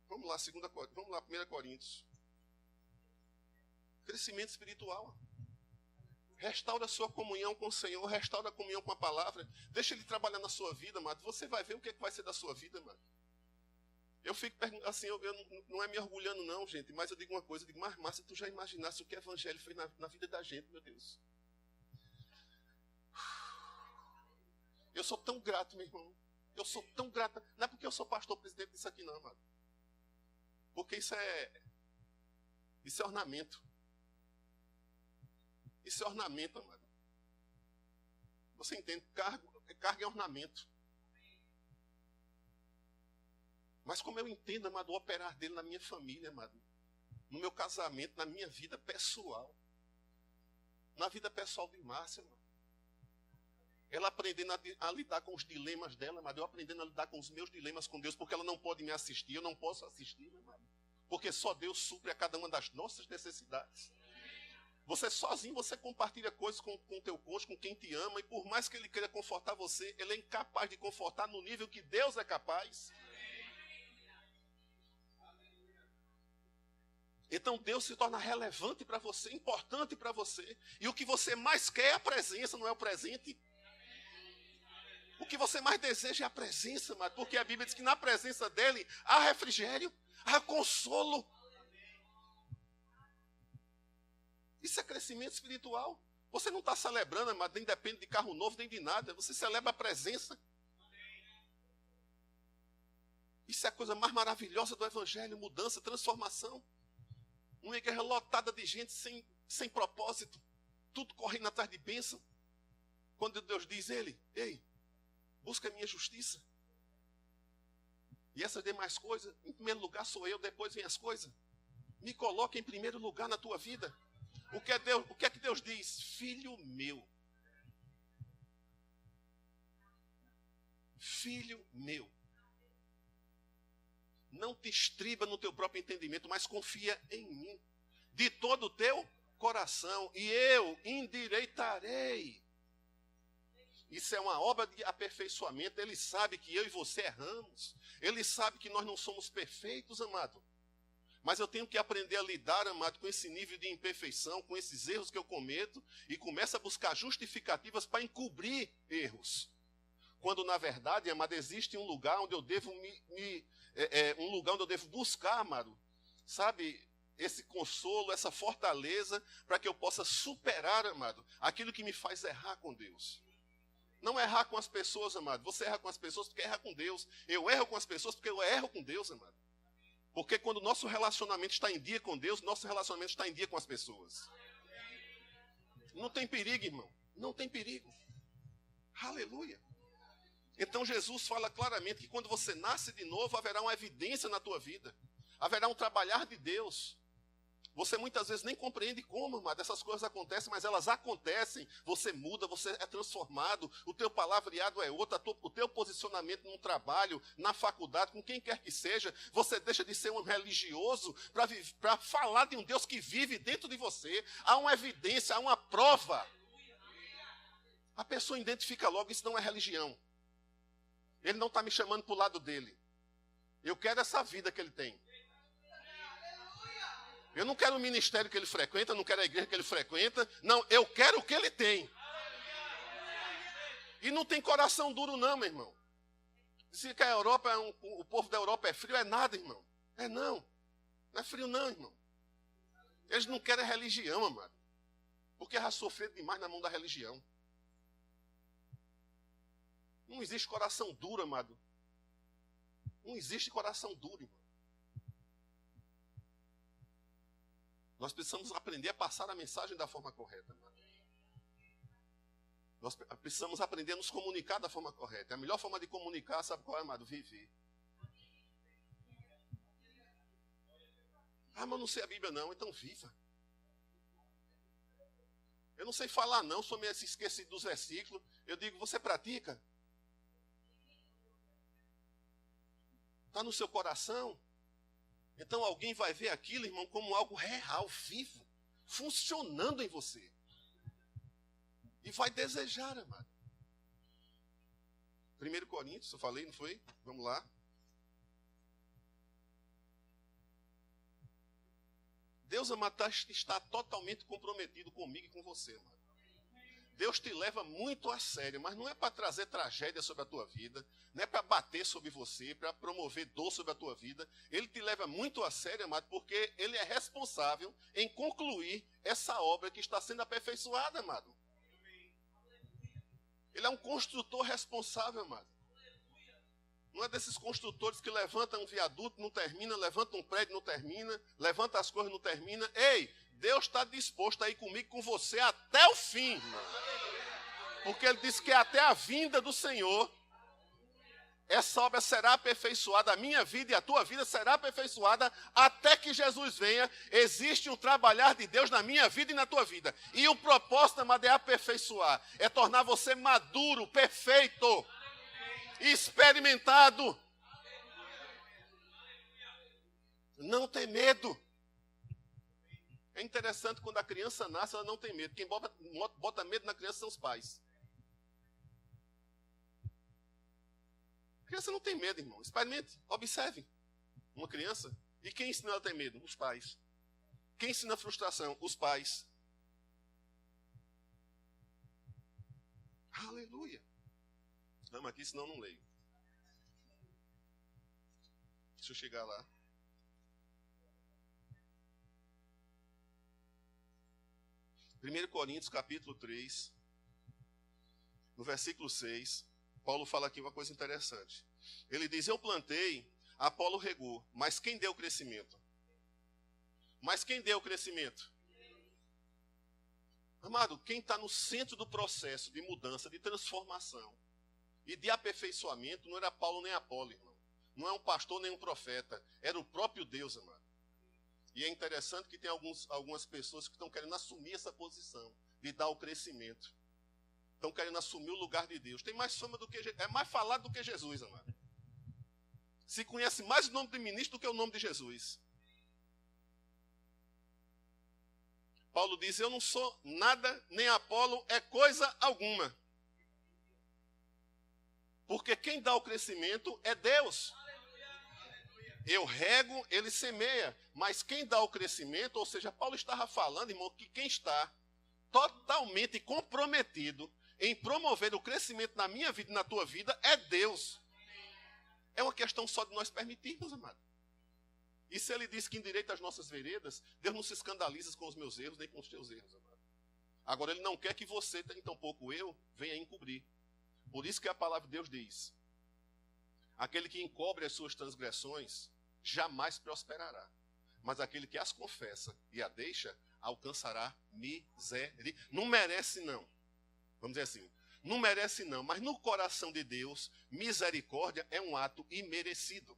Speaker 1: Vamos lá, 1 Coríntios. Crescimento espiritual. Restaura a sua comunhão com o Senhor, restaura a comunhão com a palavra. Deixa Ele trabalhar na sua vida, amado. Você vai ver o que vai ser da sua vida, amado. Eu fico perguntando, assim, eu não é me orgulhando não, gente, mas eu digo uma coisa, eu digo, mas Márcia, tu já imaginasse o que o Evangelho fez na vida da gente, meu Deus. Eu sou tão grato, meu irmão. Eu sou tão grato. Não é porque eu sou pastor presidente disso aqui não, amado. Porque isso é ornamento. Isso é ornamento, amado. Você entende? Carga é ornamento. Mas como eu entendo, amado, o operar dele na minha família, amado. No meu casamento, na minha vida pessoal. Na vida pessoal de Márcia, amado. Ela aprendendo a lidar com os dilemas dela, amado. Eu aprendendo a lidar com os meus dilemas com Deus, porque ela não pode me assistir, eu não posso assistir, amado. Porque só Deus supre a cada uma das nossas necessidades. Você sozinho, você compartilha coisas com o teu cônjuge, com quem te ama, e por mais que ele queira confortar você, ele é incapaz de confortar no nível que Deus é capaz. Então Deus se torna relevante para você, importante para você. E o que você mais quer é a presença, não é o presente. O que você mais deseja é a presença, amado, porque a Bíblia diz que na presença dele há refrigério, há consolo. Isso é crescimento espiritual. Você não está celebrando, amado, nem depende de carro novo, nem de nada. Você celebra a presença. Isso é a coisa mais maravilhosa do Evangelho, mudança, transformação. Uma igreja lotada de gente sem propósito, tudo correndo atrás de bênção. Quando Deus diz, ei, busca a minha justiça. E essas demais coisas, em primeiro lugar sou eu, depois vem as coisas. Me coloque em primeiro lugar na tua vida. O que é que Deus diz? Filho meu. Filho meu. Não te estriba no teu próprio entendimento, mas confia em mim. De todo o teu coração. E eu endireitarei. Isso é uma obra de aperfeiçoamento. Ele sabe que eu e você erramos. Ele sabe que nós não somos perfeitos, amado. Mas eu tenho que aprender a lidar, amado, com esse nível de imperfeição, com esses erros que eu cometo, e começo a buscar justificativas para encobrir erros. Quando, na verdade, amado, existe um lugar onde eu devo um lugar onde eu devo buscar, amado, sabe, esse consolo, essa fortaleza, para que eu possa superar, amado, aquilo que me faz errar com Deus. Não errar com as pessoas, amado. Você erra com as pessoas porque erra com Deus. Eu erro com as pessoas porque eu erro com Deus, amado. Porque quando o nosso relacionamento está em dia com Deus, nosso relacionamento está em dia com as pessoas. Não tem perigo, irmão. Não tem perigo. Aleluia. Então Jesus fala claramente que quando você nasce de novo, haverá uma evidência na tua vida. Haverá um trabalhar de Deus. Você muitas vezes nem compreende como, amado, essas coisas acontecem, mas elas acontecem. Você muda, você é transformado, o teu palavreado é outro, o teu posicionamento no trabalho, na faculdade, com quem quer que seja, você deixa de ser um religioso para falar de um Deus que vive dentro de você. Há uma evidência, há uma prova. A pessoa identifica logo, isso não é religião. Ele não está me chamando para o lado dele. Eu quero essa vida que ele tem. Eu não quero o ministério que ele frequenta, não quero a igreja que ele frequenta. Não, eu quero o que ele tem. E não tem coração duro não, meu irmão. Dizer que a Europa o povo da Europa é frio, é nada, irmão. É não. Não é frio não, irmão. Eles não querem religião, amado. Porque já sofreram demais na mão da religião. Não existe coração duro, amado. Não existe coração duro, irmão. Nós precisamos aprender a passar a mensagem da forma correta, amado. Nós precisamos aprender a nos comunicar da forma correta. A melhor forma de comunicar, sabe qual é, amado? Viver. Ah, mas eu não sei a Bíblia não, então viva. Eu não sei falar não, sou meio esquecido dos versículos. Eu digo, você pratica? Está no seu coração? Então alguém vai ver aquilo, irmão, como algo real, vivo, funcionando em você. E vai desejar, amado. 1 Coríntios, eu falei, não foi? Vamos lá. Deus, amado, está totalmente comprometido comigo e com você, amado. Deus te leva muito a sério, mas não é para trazer tragédia sobre a tua vida, não é para bater sobre você, para promover dor sobre a tua vida. Ele te leva muito a sério, amado, porque ele é responsável em concluir essa obra que está sendo aperfeiçoada, amado. Ele é um construtor responsável, amado. Não é desses construtores que levantam um viaduto, não termina, levanta um prédio, não termina, levanta as coisas, não termina. Ei, Deus está disposto a ir comigo, com você, até o fim, irmão. Porque ele disse que até a vinda do Senhor, essa obra será aperfeiçoada, a minha vida e a tua vida será aperfeiçoada até que Jesus venha. Existe um trabalhar de Deus na minha vida e na tua vida. E o propósito, amado, é aperfeiçoar, é tornar você maduro, perfeito, experimentado. Não tem medo. É interessante, quando a criança nasce, ela não tem medo. Quem bota medo na criança são os pais. A criança não tem medo, irmão. Experimente, observe uma criança. E quem ensina ela a ter medo? Os pais. Quem ensina a frustração? Os pais. Aleluia. Vamos aqui, senão eu não leio. Deixa eu chegar lá. Primeiro Coríntios, capítulo 3, no versículo 6, Paulo fala aqui uma coisa interessante. Ele diz, eu plantei, Apolo regou, mas quem deu o crescimento? Mas quem deu o crescimento? Amado, quem está no centro do processo de mudança, de transformação e de aperfeiçoamento, não era Paulo nem Apolo, irmão. Não é um pastor nem um profeta, era o próprio Deus, amado. E é interessante que tem algumas pessoas que estão querendo assumir essa posição de dar o crescimento. Estão querendo assumir o lugar de Deus. Tem mais fama do que é mais falado do que Jesus, amado. Se conhece mais o nome do ministro do que o nome de Jesus. Paulo diz, eu não sou nada, nem Apolo é coisa alguma. Porque quem dá o crescimento é Deus. Eu rego, ele semeia. Mas quem dá o crescimento, ou seja, Paulo estava falando, irmão, que quem está totalmente comprometido em promover o crescimento na minha vida e na tua vida é Deus. É uma questão só de nós permitirmos, amado. E se ele diz que endireita as nossas veredas, Deus não se escandaliza com os meus erros, nem com os teus erros, amado. Agora, ele não quer que você, nem tampouco eu, venha encobrir. Por isso que a palavra de Deus diz, aquele que encobre as suas transgressões, jamais prosperará. Mas aquele que as confessa e a deixa, alcançará miséria. Não merece não. Vamos dizer assim, não merece não. Mas no coração de Deus, misericórdia é um ato imerecido.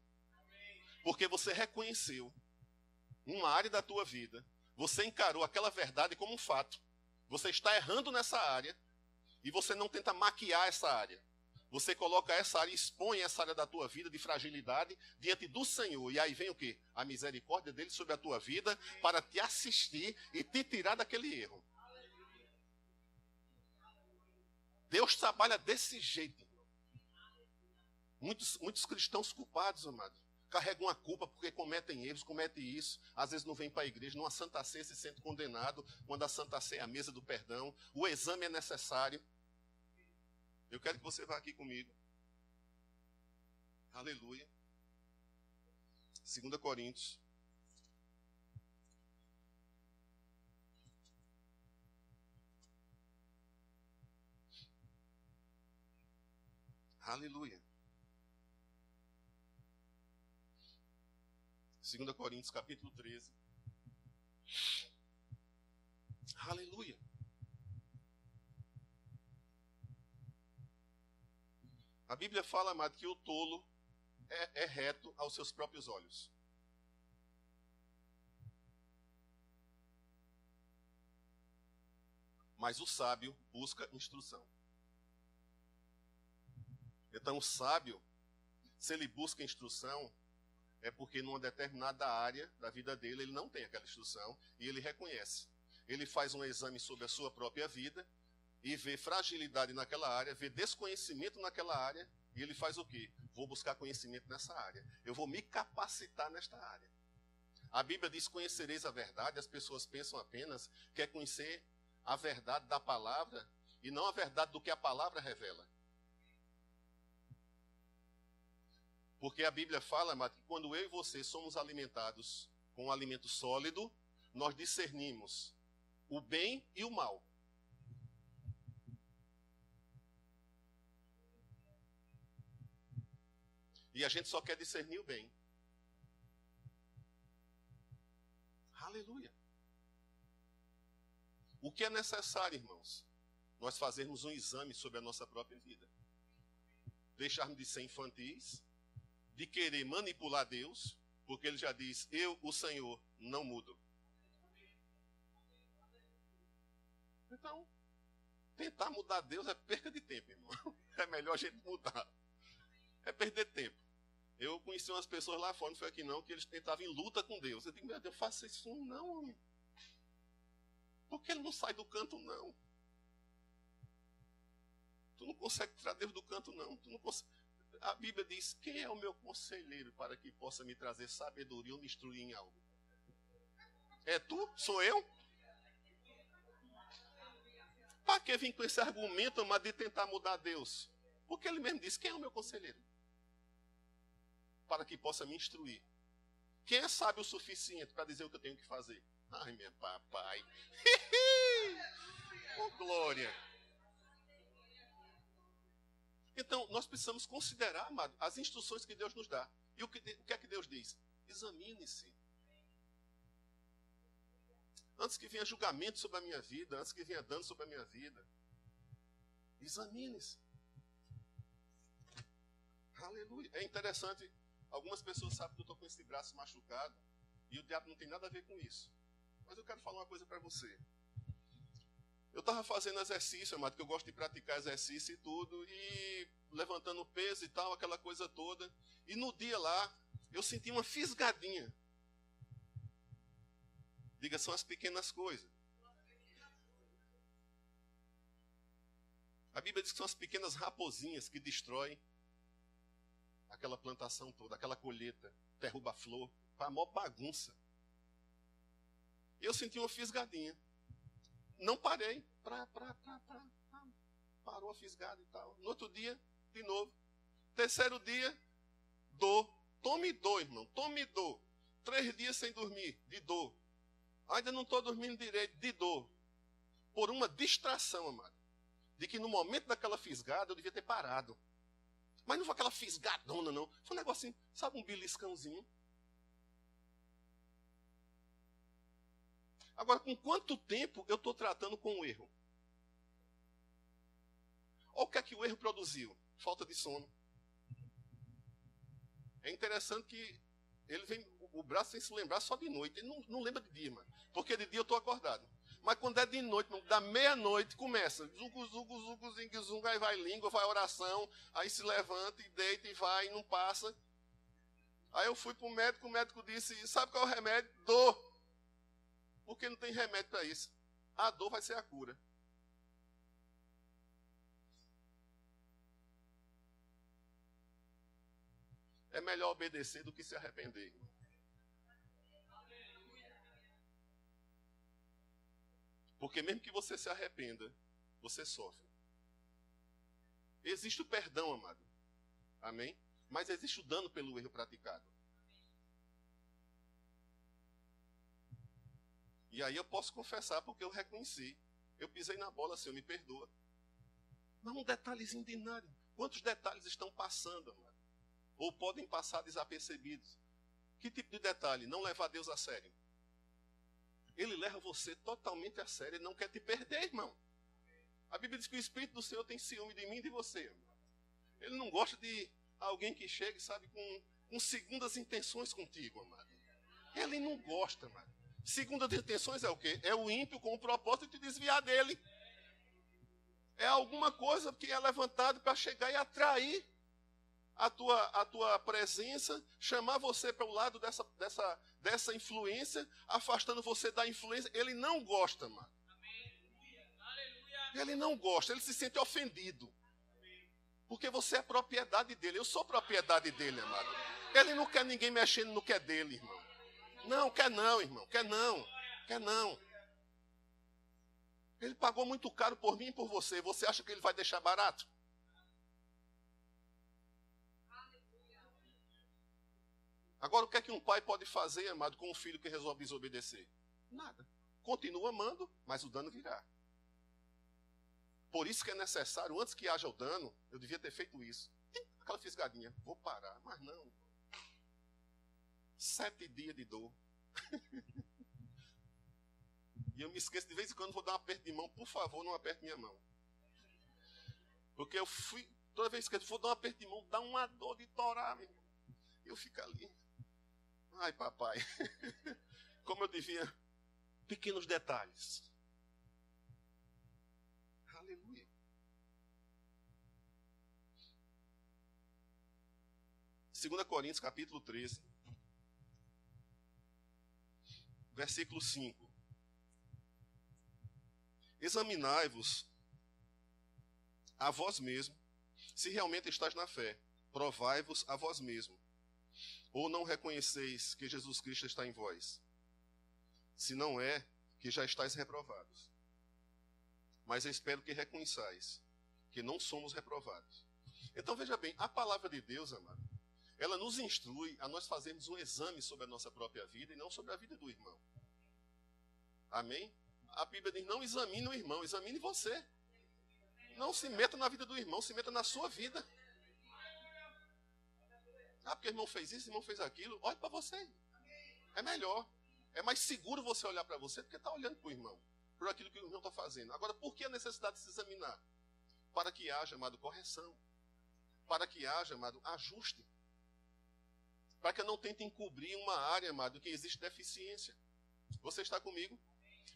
Speaker 1: Porque você reconheceu uma área da tua vida, Você encarou aquela verdade como um fato. Você está errando nessa área e você não tenta maquiar essa área. Você coloca essa área, expõe essa área da tua vida de fragilidade diante do Senhor. E aí vem o quê? A misericórdia dele sobre a tua vida para te assistir e te tirar daquele erro. Deus trabalha desse jeito. Muitos cristãos culpados, amado, carregam a culpa porque cometem erros, cometem isso. Às vezes não vêm para a igreja, numa Santa Ceia se sente condenado, quando a Santa Ceia é a mesa do perdão. O exame é necessário. Eu quero que você vá aqui comigo. Aleluia. 2 Coríntios. Aleluia. 2 Coríntios, capítulo 13. Aleluia. A Bíblia fala, amado, que o tolo é reto aos seus próprios olhos. Mas o sábio busca instrução. Então o sábio, se ele busca instrução, é porque numa determinada área da vida dele ele não tem aquela instrução e ele reconhece. Ele faz um exame sobre a sua própria vida e vê fragilidade naquela área, vê desconhecimento naquela área, e ele faz o quê? Vou buscar conhecimento nessa área. Eu vou me capacitar nesta área. A Bíblia diz, conhecereis a verdade. As pessoas pensam apenas que é conhecer a verdade da palavra e não a verdade do que a palavra revela. Porque a Bíblia fala, amado, que quando eu e você somos alimentados com um alimento sólido, nós discernimos o bem e o mal. E a gente só quer discernir o bem. Aleluia. O que é necessário, irmãos? Nós fazermos um exame sobre a nossa própria vida. Deixarmos de ser infantis, de querer manipular Deus, porque ele já diz, eu, o Senhor, não mudo. Então, tentar mudar Deus é perca de tempo, irmão. É melhor a gente mudar. É perder tempo. Eu conheci umas pessoas lá fora, não foi aqui não, que eles tentavam em luta com Deus. Eu digo, meu Deus, faça isso não, homem. Por que ele não sai do canto, não? Tu não consegue tirar Deus do canto, não. Tu não consegue. A Bíblia diz, quem é o meu conselheiro para que possa me trazer sabedoria ou me instruir em algo? É tu? Sou eu? Para que vir com esse argumento, amado, de tentar mudar Deus? Porque ele mesmo disse, quem é o meu conselheiro? Para que possa me instruir. Quem é sábio o suficiente para dizer o que eu tenho que fazer? Ai, meu papai. Oh, glória. Então, nós precisamos considerar, amado, as instruções que Deus nos dá. E o que é que Deus diz? Examine-se. Antes que venha julgamento sobre a minha vida, antes que venha dano sobre a minha vida, examine-se. Aleluia. É interessante, algumas pessoas sabem que eu estou com esse braço machucado e o diabo não tem nada a ver com isso. Mas eu quero falar uma coisa para você. Eu estava fazendo exercício, amado, que eu gosto de praticar exercício e tudo, e levantando peso e tal, aquela coisa toda. E no dia lá, eu senti uma fisgadinha. Diga, são as pequenas coisas. A Bíblia diz que são as pequenas raposinhas que destroem aquela plantação toda, aquela colheita, derruba a flor, faz a maior bagunça. Eu senti uma fisgadinha. Não parei. Parou a fisgada e tal. No outro dia, de novo. Terceiro dia, dor. Tome dor, irmão. Tome dor. 3 dias sem dormir, de dor. Ainda não estou dormindo direito, de dor. Por uma distração, amado. De que no momento daquela fisgada eu devia ter parado. Mas não foi aquela fisgadona, não. Foi um negocinho, sabe, um beliscãozinho. Agora, com quanto tempo eu estou tratando com o erro? Olha o que é que o erro produziu? Falta de sono. É interessante que ele vem, o braço sem se lembrar só de noite. Ele não lembra de dia, mano. Porque de dia eu estou acordado. Mas quando é de noite, mano, da meia-noite, começa. Zugu, zugu, zugu, zing, zung, aí vai língua, vai oração, aí se levanta e deita e vai e não passa. Aí eu fui para o médico disse, sabe qual é o remédio? Dor. Porque não tem remédio para isso. A dor vai ser a cura. É melhor obedecer do que se arrepender. Porque mesmo que você se arrependa, você sofre. Existe o perdão, amado. Amém? Mas existe o dano pelo erro praticado. E aí eu posso confessar porque eu reconheci. Eu pisei na bola, Senhor, me perdoa. Mas um detalhezinho de nada. Quantos detalhes estão passando, amado? Ou podem passar desapercebidos? Que tipo de detalhe? Não levar Deus a sério. Ele leva você totalmente a sério. Ele não quer te perder, irmão. A Bíblia diz que o Espírito do Senhor tem ciúme de mim e de você, irmão. Ele não gosta de alguém que chegue, sabe, com segundas intenções contigo, amado. Ele não gosta, amado. Segundas intenções é o quê? É o ímpio com o propósito de te desviar dele. É alguma coisa que é levantado para chegar e atrair a tua presença, chamar você para o lado dessa influência, afastando você da influência. Ele não gosta, mano. Ele não gosta, ele se sente ofendido. Porque você é propriedade dele. Eu sou propriedade dele, amado. Ele não quer ninguém mexendo no que é dele, irmão. Não, quer não, irmão. Quer não. Quer não. Ele pagou muito caro por mim e por você. Você acha que ele vai deixar barato? Agora, o que é que um pai pode fazer, amado, com um filho que resolve desobedecer? Nada. Continua amando, mas o dano virá. Por isso que é necessário, antes que haja o dano, eu devia ter feito isso. Aquela fisgadinha, vou parar, mas não. 7 dias de dor. E eu me esqueço, de vez em quando vou dar um aperto de mão, por favor, não aperte minha mão. Porque eu fui, toda vez que eu vou dar um aperto de mão, dá uma dor de torar, meu irmão. Eu fico ali. Ai, papai. Como eu devia. Pequenos detalhes. Aleluia. Segunda Coríntios, capítulo 13. Versículo 5. Examinai-vos a vós mesmo, se realmente estáis na fé. Provai-vos a vós mesmo. Ou não reconheceis que Jesus Cristo está em vós? Se não é, que já estáis reprovados. Mas eu espero que reconheçais que não somos reprovados. Então veja bem, a palavra de Deus, amado, ela nos instrui a nós fazermos um exame sobre a nossa própria vida e não sobre a vida do irmão. Amém? A Bíblia diz, não examine o irmão, examine você. Não se meta na vida do irmão, se meta na sua vida. Ah, porque o irmão fez isso, o irmão fez aquilo. Olhe para você. É melhor. É mais seguro você olhar para você do que estar olhando para o irmão. Por aquilo que o irmão está fazendo. Agora, por que a necessidade de se examinar? Para que haja, amado, correção. Para que haja, amado, ajuste. Para que eu não tente encobrir uma área, amado, que existe deficiência. Você está comigo?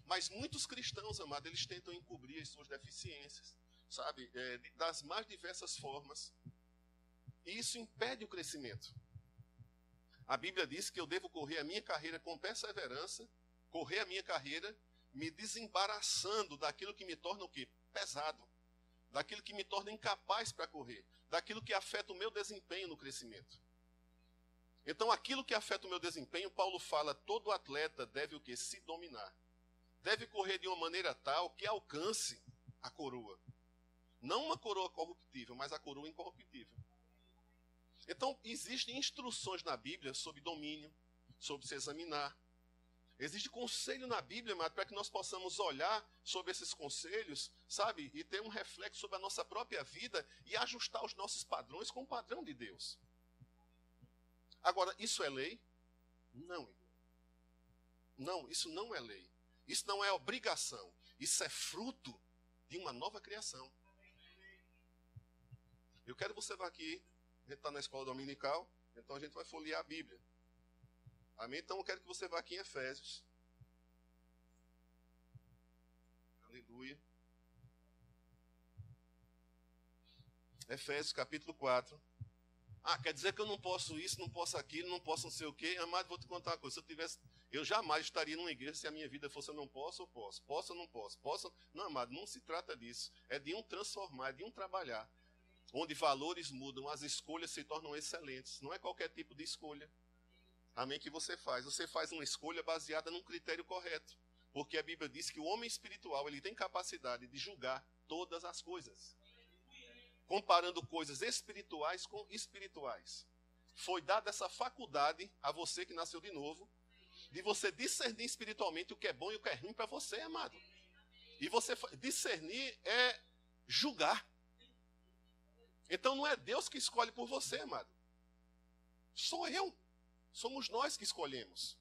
Speaker 1: Mas muitos cristãos, amado, eles tentam encobrir as suas deficiências. Sabe? Das mais diversas formas. E isso impede o crescimento. A Bíblia diz que eu devo correr a minha carreira com perseverança, correr a minha carreira me desembaraçando daquilo que me torna o quê? Pesado. Daquilo que me torna incapaz para correr. Daquilo que afeta o meu desempenho no crescimento. Então, aquilo que afeta o meu desempenho, Paulo fala, todo atleta deve o quê? Se dominar. Deve correr de uma maneira tal que alcance a coroa. Não uma coroa corruptível, mas a coroa incorruptível. Então, existem instruções na Bíblia sobre domínio, sobre se examinar. Existe conselho na Bíblia, amado, para que nós possamos olhar sobre esses conselhos, sabe? E ter um reflexo sobre a nossa própria vida e ajustar os nossos padrões com o padrão de Deus. Agora, isso é lei? Não, irmão. Não, isso não é lei. Isso não é obrigação. Isso é fruto de uma nova criação. Eu quero que você vá aqui. A gente está na escola dominical, então a gente vai folhear a Bíblia. Amém? Então eu quero que você vá aqui em Efésios. Aleluia. Efésios capítulo 4. Quer dizer que eu não posso isso, não posso aquilo, não posso não sei o quê. Amado, vou te contar uma coisa. Se eu tivesse, eu jamais estaria numa igreja se a minha vida fosse eu não posso ou posso. Posso ou não posso. Posso. Não, amado, não se trata disso. É de um transformar, é de um trabalhar. Onde valores mudam, as escolhas se tornam excelentes. Não é qualquer tipo de escolha. Amém? Que você faz. Você faz uma escolha baseada num critério correto. Porque a Bíblia diz que o homem espiritual ele tem capacidade de julgar todas as coisas. Comparando coisas espirituais com espirituais. Foi dada essa faculdade a você que nasceu de novo, de você discernir espiritualmente o que é bom e o que é ruim para você, amado. E você discernir é julgar. Então não é Deus que escolhe por você, amado. Sou eu. Somos nós que escolhemos.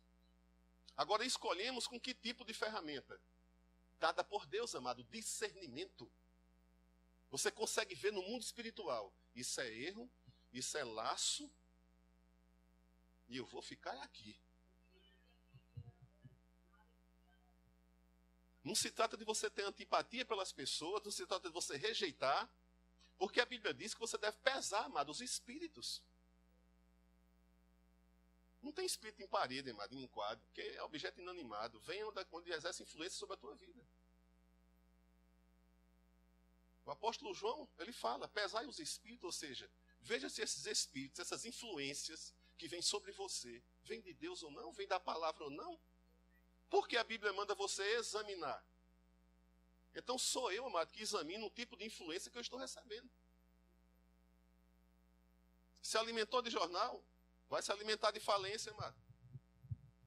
Speaker 1: Agora escolhemos com que tipo de ferramenta? Dada por Deus, amado, discernimento. Você consegue ver no mundo espiritual. Isso é erro, isso é laço. E eu vou ficar aqui. Não se trata de você ter antipatia pelas pessoas, não se trata de você rejeitar. Porque a Bíblia diz que você deve pesar, amado, os espíritos. Não tem espírito em parede, amado, em quadro, porque é objeto inanimado. Vem onde exerce influência sobre a tua vida. O apóstolo João, ele fala, pesai os espíritos, ou seja, veja se esses espíritos, essas influências que vêm sobre você, vêm de Deus ou não, vêm da palavra ou não. Porque a Bíblia manda você examinar. Então sou eu, amado, que examino o tipo de influência que eu estou recebendo. Se alimentou de jornal, vai se alimentar de falência, amado.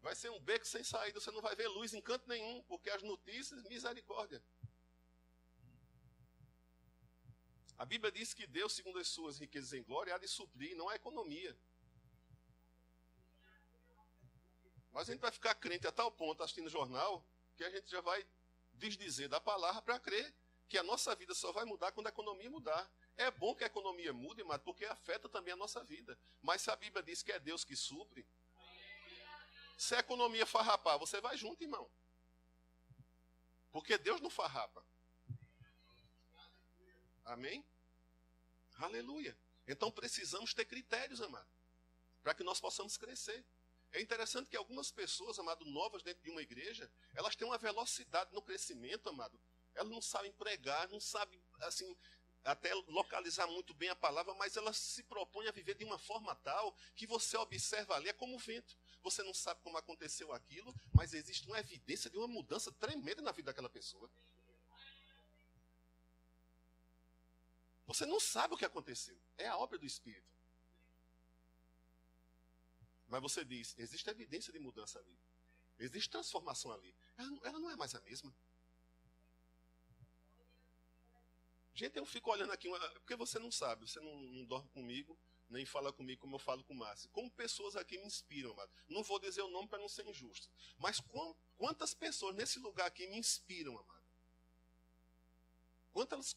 Speaker 1: Vai ser um beco sem saída, você não vai ver luz em canto nenhum, porque as notícias, misericórdia. A Bíblia diz que Deus, segundo as suas riquezas em glória, há de suprir, não a economia. Mas a gente vai ficar crente a tal ponto assistindo o jornal, que a gente já vai desdizer da palavra para crer que a nossa vida só vai mudar quando a economia mudar. É bom que a economia mude, mas porque afeta também a nossa vida. Mas se a Bíblia diz que é Deus que supre, se a economia farrapar, você vai junto, irmão. Porque Deus não farrapa. Amém? Aleluia. Então precisamos ter critérios, amado, para que nós possamos crescer. É interessante que algumas pessoas, amado, novas dentro de uma igreja, elas têm uma velocidade no crescimento, amado. Elas não sabem pregar, não sabem, assim, até localizar muito bem a palavra, mas elas se propõem a viver de uma forma tal que você observa ali, é como o vento. Você não sabe como aconteceu aquilo, mas existe uma evidência de uma mudança tremenda na vida daquela pessoa. Você não sabe o que aconteceu. É a obra do Espírito. Mas você diz, existe evidência de mudança ali. Existe transformação ali. Ela não é mais a mesma. Gente, eu fico olhando aqui, porque você não sabe, você não dorme comigo, nem fala comigo como eu falo com o Márcio. Como pessoas aqui me inspiram, amado. Não vou dizer o nome para não ser injusto. Mas quantas pessoas nesse lugar aqui me inspiram, amado?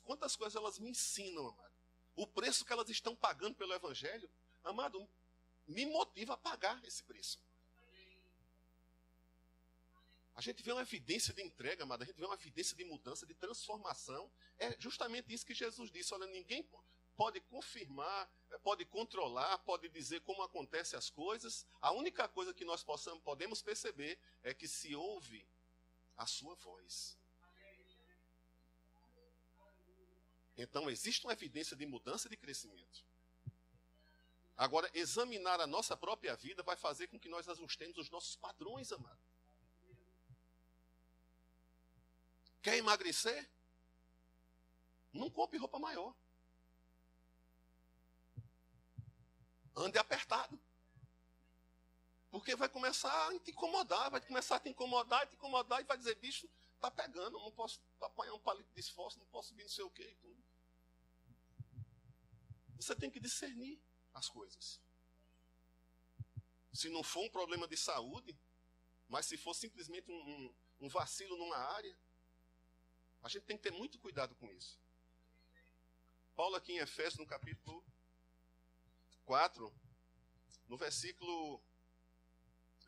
Speaker 1: Quantas coisas elas me ensinam, amado? O preço que elas estão pagando pelo Evangelho, amado, me motiva a pagar esse preço. A gente vê uma evidência de entrega, amado, a gente vê uma evidência de mudança, de transformação. É justamente isso que Jesus disse. Olha, ninguém pode confirmar, pode controlar, pode dizer como acontecem as coisas. A única coisa que nós podemos perceber é que se ouve a sua voz. Então, existe uma evidência de mudança e de crescimento. Agora, examinar a nossa própria vida vai fazer com que nós ajustemos os nossos padrões, amado. Quer emagrecer? Não compre roupa maior. Ande apertado. Porque vai começar a te incomodar, vai começar a te incomodar e vai dizer, bicho, tá pegando, não posso apanhar um palito de esforço, não posso subir não sei o quê e tudo. Você tem que discernir as coisas. Se não for um problema de saúde, mas se for simplesmente um vacilo numa área, a gente tem que ter muito cuidado com isso. Paulo aqui em Efésios, no capítulo 4, no versículo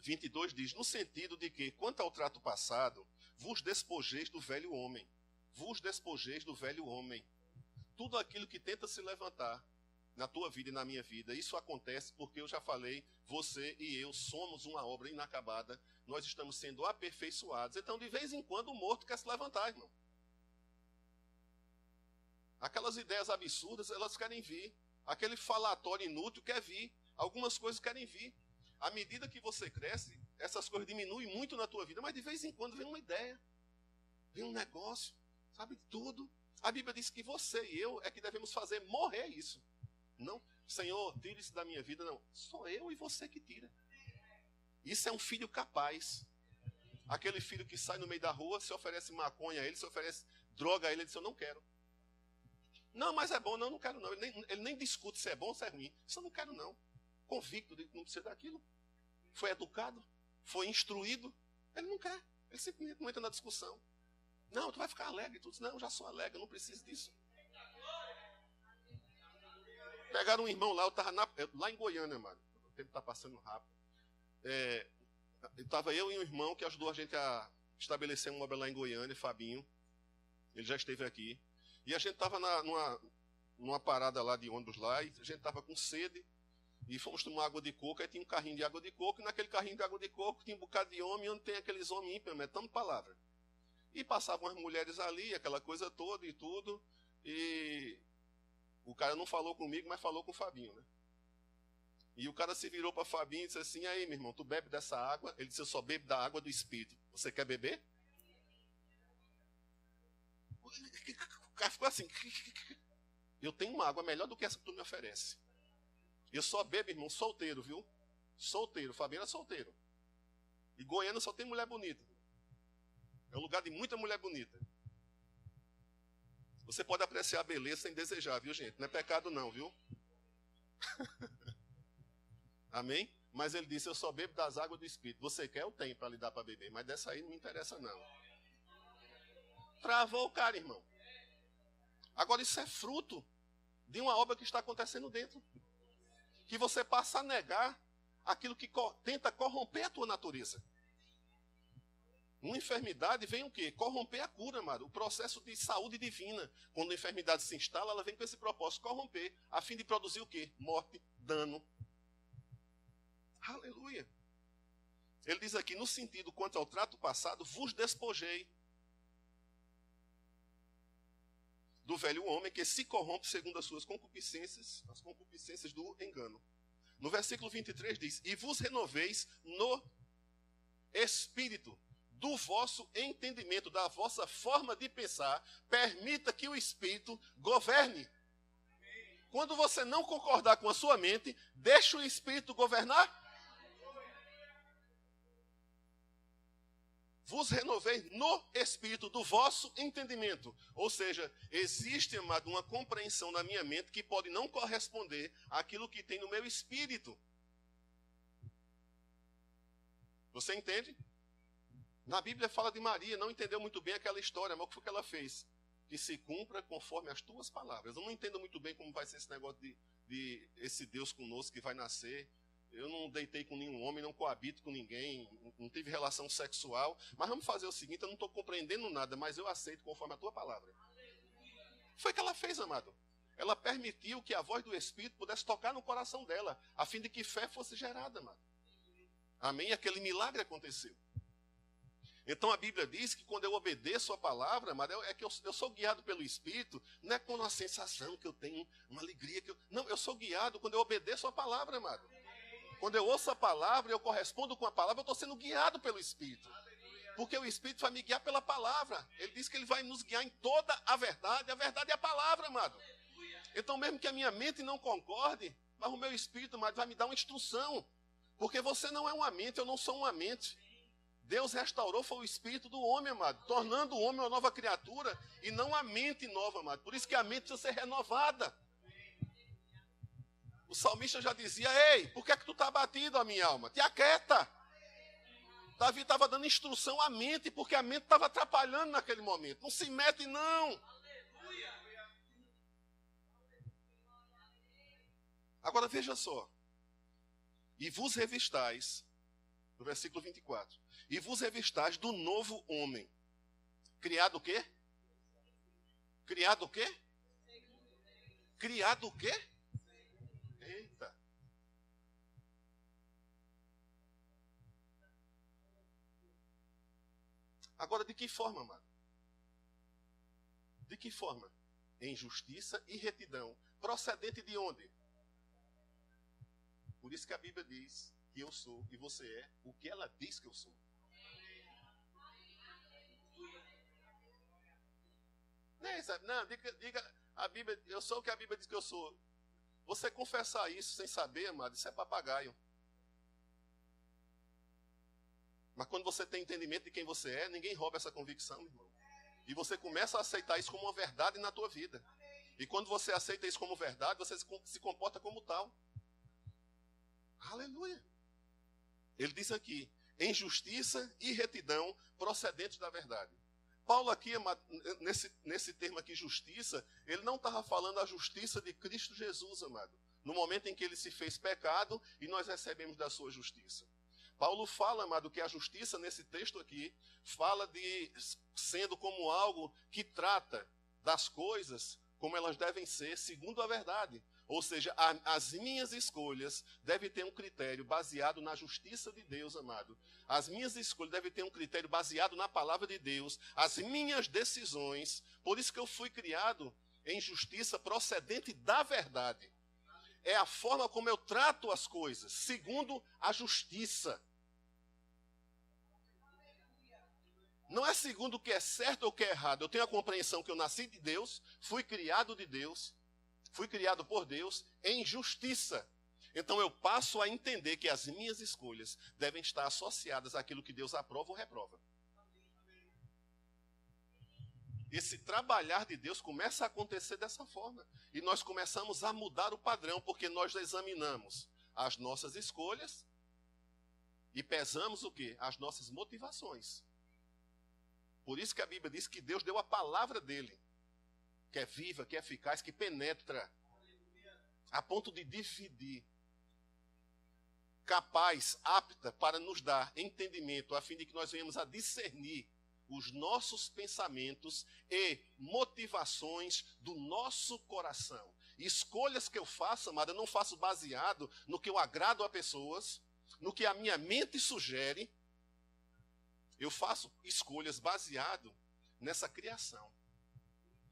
Speaker 1: 22 diz, no sentido de que, quanto ao trato passado, vos despojeis do velho homem. Vos despojeis do velho homem. Tudo aquilo que tenta se levantar na tua vida e na minha vida, isso acontece porque eu já falei, você e eu somos uma obra inacabada, nós estamos sendo aperfeiçoados. Então, de vez em quando, o morto quer se levantar, irmão. Aquelas ideias absurdas, elas querem vir. Aquele falatório inútil quer vir. Algumas coisas querem vir. À medida que você cresce, essas coisas diminuem muito na tua vida, mas de vez em quando vem uma ideia, vem um negócio, sabe, tudo. A Bíblia diz que você e eu é que devemos fazer morrer isso. Não, Senhor, tire isso da minha vida, não. Sou eu e você que tira. Isso é um filho capaz. Aquele filho que sai no meio da rua, se oferece maconha a ele, se oferece droga a ele, ele diz, eu não quero. Não, mas é bom, não, não quero não. Ele nem discute se é bom ou se é ruim. Isso eu não quero não. Convicto de que não precisa daquilo. Foi educado, foi instruído. Ele não quer. Ele simplesmente não entra na discussão. Não, tu vai ficar alegre. Tu diz, não, eu já sou alegre, eu não preciso disso. Pegaram um irmão lá, eu estava lá em Goiânia, mano. O tempo está passando rápido. Estava eu e um irmão que ajudou a gente a estabelecer um obra lá em Goiânia, Fabinho. Ele já esteve aqui. E a gente estava numa parada lá de ônibus lá, e a gente estava com sede. E fomos tomar água de coco, aí tinha um carrinho de água de coco, e naquele carrinho de água de coco tinha um bocado de homem, onde tem aqueles homens ímpios, metendo palavra. E passavam as mulheres ali, aquela coisa toda e tudo, e o cara não falou comigo, mas falou com o Fabinho, né? E o cara se virou para Fabinho e disse assim, aí, meu irmão, tu bebe dessa água? Ele disse, eu só bebo da água do Espírito. Você quer beber? O cara ficou assim, eu tenho uma água melhor do que essa que tu me oferece. Eu só bebo, irmão, solteiro, viu? Solteiro, Fabinho era solteiro. E Goiânia só tem mulher bonita. É um lugar de muita mulher bonita. Você pode apreciar a beleza sem desejar, viu, gente? Não é pecado não, viu? Amém? Mas ele disse, eu só bebo das águas do Espírito. Você quer? Eu tenho para lhe dar para beber. Mas dessa aí não me interessa não. Travou o cara, irmão. Agora isso é fruto de uma obra que está acontecendo dentro. Que você passa a negar aquilo que tenta corromper a tua natureza. Uma enfermidade vem o quê? Corromper a cura, amado. O processo de saúde divina. Quando a enfermidade se instala, ela vem com esse propósito, corromper, a fim de produzir o quê? Morte, dano. Aleluia. Ele diz aqui, no sentido quanto ao trato passado, vos despojei do velho homem que se corrompe segundo as suas concupiscências, as concupiscências do engano. No versículo 23 diz, e vos renoveis no espírito do vosso entendimento, da vossa forma de pensar, permita que o Espírito governe. Quando você não concordar com a sua mente, deixa o Espírito governar. Vos renovei no espírito do vosso entendimento. Ou seja, existe, amado, uma compreensão na minha mente que pode não corresponder àquilo que tem no meu espírito. Você entende? Na Bíblia fala de Maria, não entendeu muito bem aquela história, mas o que foi que ela fez? Que se cumpra conforme as tuas palavras. Eu não entendo muito bem como vai ser esse negócio de esse Deus conosco que vai nascer. Eu não deitei com nenhum homem, não coabito com ninguém, não tive relação sexual. Mas vamos fazer o seguinte, eu não estou compreendendo nada, mas eu aceito conforme a tua palavra. Foi o que ela fez, amado. Ela permitiu que a voz do Espírito pudesse tocar no coração dela, a fim de que fé fosse gerada, amado. Amém? Aquele milagre aconteceu. Então a Bíblia diz que quando eu obedeço a palavra, amado, é que eu sou guiado pelo Espírito, não é com uma sensação que eu tenho, uma alegria que eu... Não, eu sou guiado quando eu obedeço a palavra, amado. Quando eu ouço a palavra, eu correspondo com a palavra, eu estou sendo guiado pelo Espírito. Porque o Espírito vai me guiar pela palavra. Ele diz que ele vai nos guiar em toda a verdade é a palavra, amado. Então, mesmo que a minha mente não concorde, mas o meu Espírito, amado, vai me dar uma instrução. Porque você não é uma mente, eu não sou uma mente. Deus restaurou, foi o Espírito do homem, amado, tornando o homem uma nova criatura e não a mente nova, amado. Por isso que a mente precisa ser renovada. O salmista já dizia, ei, por que é que tu está abatido, a minha alma? Te aquieta. Davi estava dando instrução à mente, porque a mente estava atrapalhando naquele momento. Não se mete, não. Agora veja só. E vos revistais No versículo 24. E vos revistais do novo homem. Criado o quê? Criado o quê? Criado o quê? Eita. Agora, de que forma, amado? De que forma? Em justiça e retidão. Procedente de onde? Por isso que a Bíblia diz que eu sou e você é o que ela diz que eu sou. Não, diga a Bíblia, eu sou o que a Bíblia diz que eu sou. Você confessar isso sem saber, amado, isso é papagaio. Mas quando você tem entendimento de quem você é, ninguém rouba essa convicção, irmão. E você começa a aceitar isso como uma verdade na tua vida. E quando você aceita isso como verdade, você se comporta como tal. Aleluia. Ele diz aqui, em justiça e retidão procedentes da verdade. Paulo aqui, nesse termo aqui, justiça, ele não estava falando a justiça de Cristo Jesus, amado. No momento em que ele se fez pecado e nós recebemos da sua justiça. Paulo fala, amado, que a justiça nesse texto aqui fala de sendo como algo que trata das coisas como elas devem ser segundo a verdade. Ou seja, as minhas escolhas devem ter um critério baseado na justiça de Deus, amado. As minhas escolhas devem ter um critério baseado na palavra de Deus. As minhas decisões, por isso que eu fui criado em justiça procedente da verdade. É a forma como eu trato as coisas, segundo a justiça. Não é segundo o que é certo ou o que é errado. Eu tenho a compreensão que eu nasci de Deus, fui criado de Deus, fui criado por Deus em justiça. Então eu passo a entender que as minhas escolhas devem estar associadas àquilo que Deus aprova ou reprova. Esse trabalhar de Deus começa a acontecer dessa forma. E nós começamos a mudar o padrão, porque nós examinamos as nossas escolhas e pesamos o quê? As nossas motivações. Por isso que a Bíblia diz que Deus deu a palavra dele, que é viva, que é eficaz, que penetra, a ponto de dividir, capaz, apta para nos dar entendimento, a fim de que nós venhamos a discernir os nossos pensamentos e motivações do nosso coração. Escolhas que eu faço, amada, eu não faço baseado no que eu agrado a pessoas, no que a minha mente sugere. Eu faço escolhas baseado nessa criação.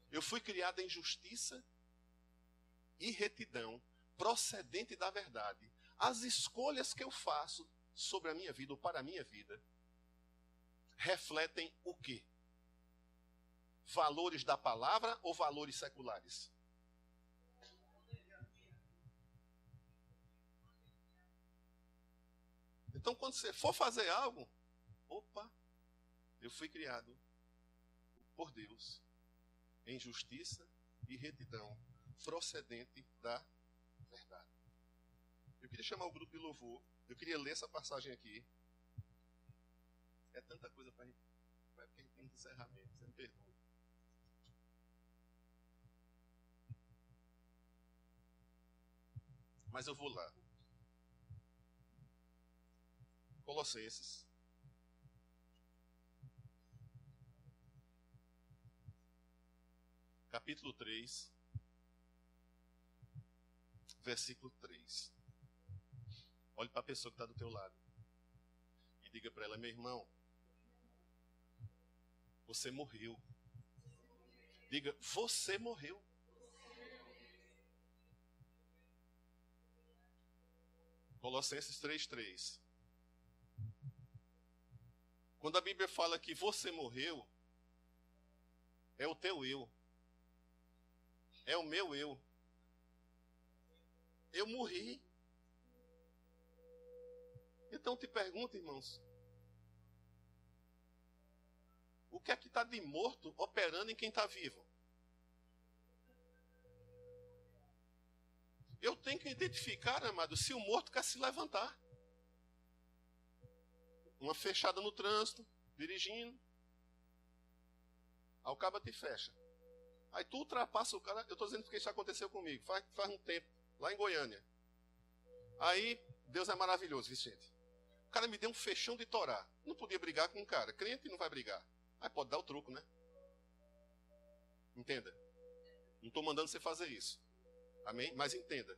Speaker 1: Eu fui criado em justiça e retidão, procedente da verdade. As escolhas que eu faço sobre a minha vida ou para a minha vida refletem o quê? Valores da palavra ou valores seculares? Então, quando você for fazer algo, opa, eu fui criado por Deus em justiça e retidão, procedente da verdade. Eu queria chamar o grupo de louvor, eu queria ler essa passagem aqui. É tanta coisa para a gente. Vai porque a gente tem encerramento, você me perdoa. Mas eu vou lá. Colossenses. Capítulo 3. Versículo 3. Olhe para a pessoa que está do teu lado. E diga para ela, meu irmão, você morreu. Diga, você morreu. Colossenses 3:3. Quando a Bíblia fala que você morreu, é o teu eu. É o meu eu. Eu morri. Então te pergunto, irmãos, o que é que está de morto operando em quem está vivo? Eu tenho que identificar, amado, se o morto quer se levantar. Uma fechada no trânsito, dirigindo. Aí o cabo te fecha. Aí tu ultrapassa o cara. Eu estou dizendo que isso aconteceu comigo. Faz um tempo, lá em Goiânia. Aí, Deus é maravilhoso, Vicente. O cara me deu um fechão de Torá. Não podia brigar com um cara. Crente não vai brigar. Aí pode dar o troco, né? Entenda. Não estou mandando você fazer isso. Amém? Mas entenda.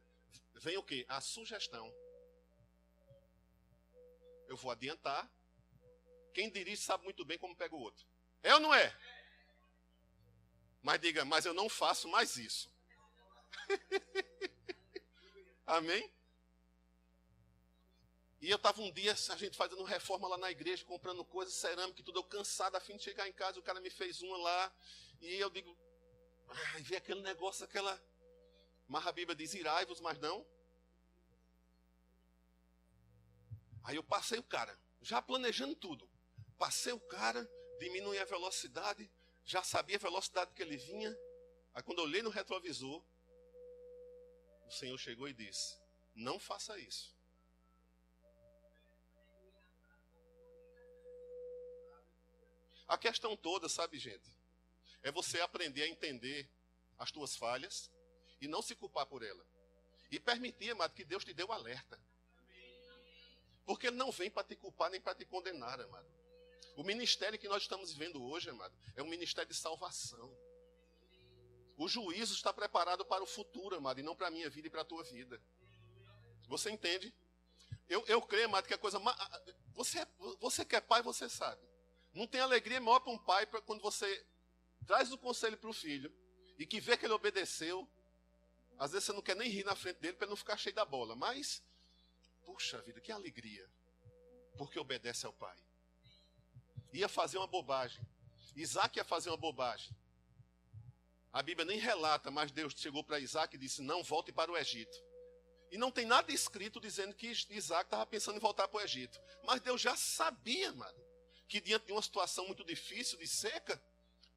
Speaker 1: Vem o quê? A sugestão. Eu vou adiantar. Quem dirige sabe muito bem como pega o outro. É ou não é? Mas diga, mas eu não faço mais isso. Amém? E eu estava um dia, a gente fazendo reforma lá na igreja, comprando coisas, cerâmica e tudo, eu cansado, a fim de chegar em casa, o cara me fez uma lá, e eu digo, ai, vê aquele negócio, aquela... Mas a Bíblia diz, irai-vos, mas não. Aí eu passei o cara, já planejando tudo. Passei o cara, diminui a velocidade, já sabia a velocidade que ele vinha. Aí quando eu olhei no retrovisor, o Senhor chegou e disse, não faça isso. A questão toda, sabe, gente, é você aprender a entender as tuas falhas e não se culpar por ela. E permitir, amado, que Deus te dê o alerta. Porque Ele não vem para te culpar nem para te condenar, amado. O ministério que nós estamos vivendo hoje, amado, é um ministério de salvação. O juízo está preparado para o futuro, amado, e não para a minha vida e para a tua vida. Você entende? Eu creio, amado, que a coisa mais... Você que é pai, você sabe. Não tem alegria maior para um pai quando você traz o conselho para o filho e que vê que ele obedeceu. Às vezes você não quer nem rir na frente dele para ele não ficar cheio da bola. Mas, puxa vida, que alegria. Porque obedece ao pai. Ia fazer uma bobagem. Isaac ia fazer uma bobagem. A Bíblia nem relata, mas Deus chegou para Isaac e disse, não volte para o Egito. E não tem nada escrito dizendo que Isaac estava pensando em voltar para o Egito. Mas Deus já sabia, mano, que diante de uma situação muito difícil, de seca,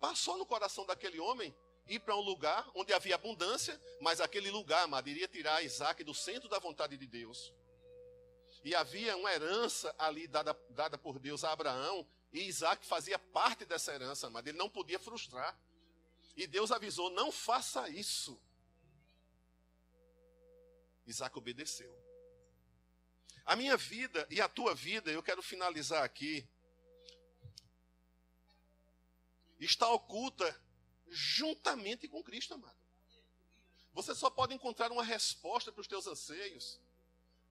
Speaker 1: passou no coração daquele homem ir para um lugar onde havia abundância, mas aquele lugar, amado, iria tirar Isaac do centro da vontade de Deus. E havia uma herança ali dada por Deus a Abraão, e Isaac fazia parte dessa herança, amado, ele não podia frustrar. E Deus avisou, não faça isso. Isaac obedeceu. A minha vida e a tua vida, eu quero finalizar aqui, está oculta juntamente com Cristo, amado. Você só pode encontrar uma resposta para os teus anseios,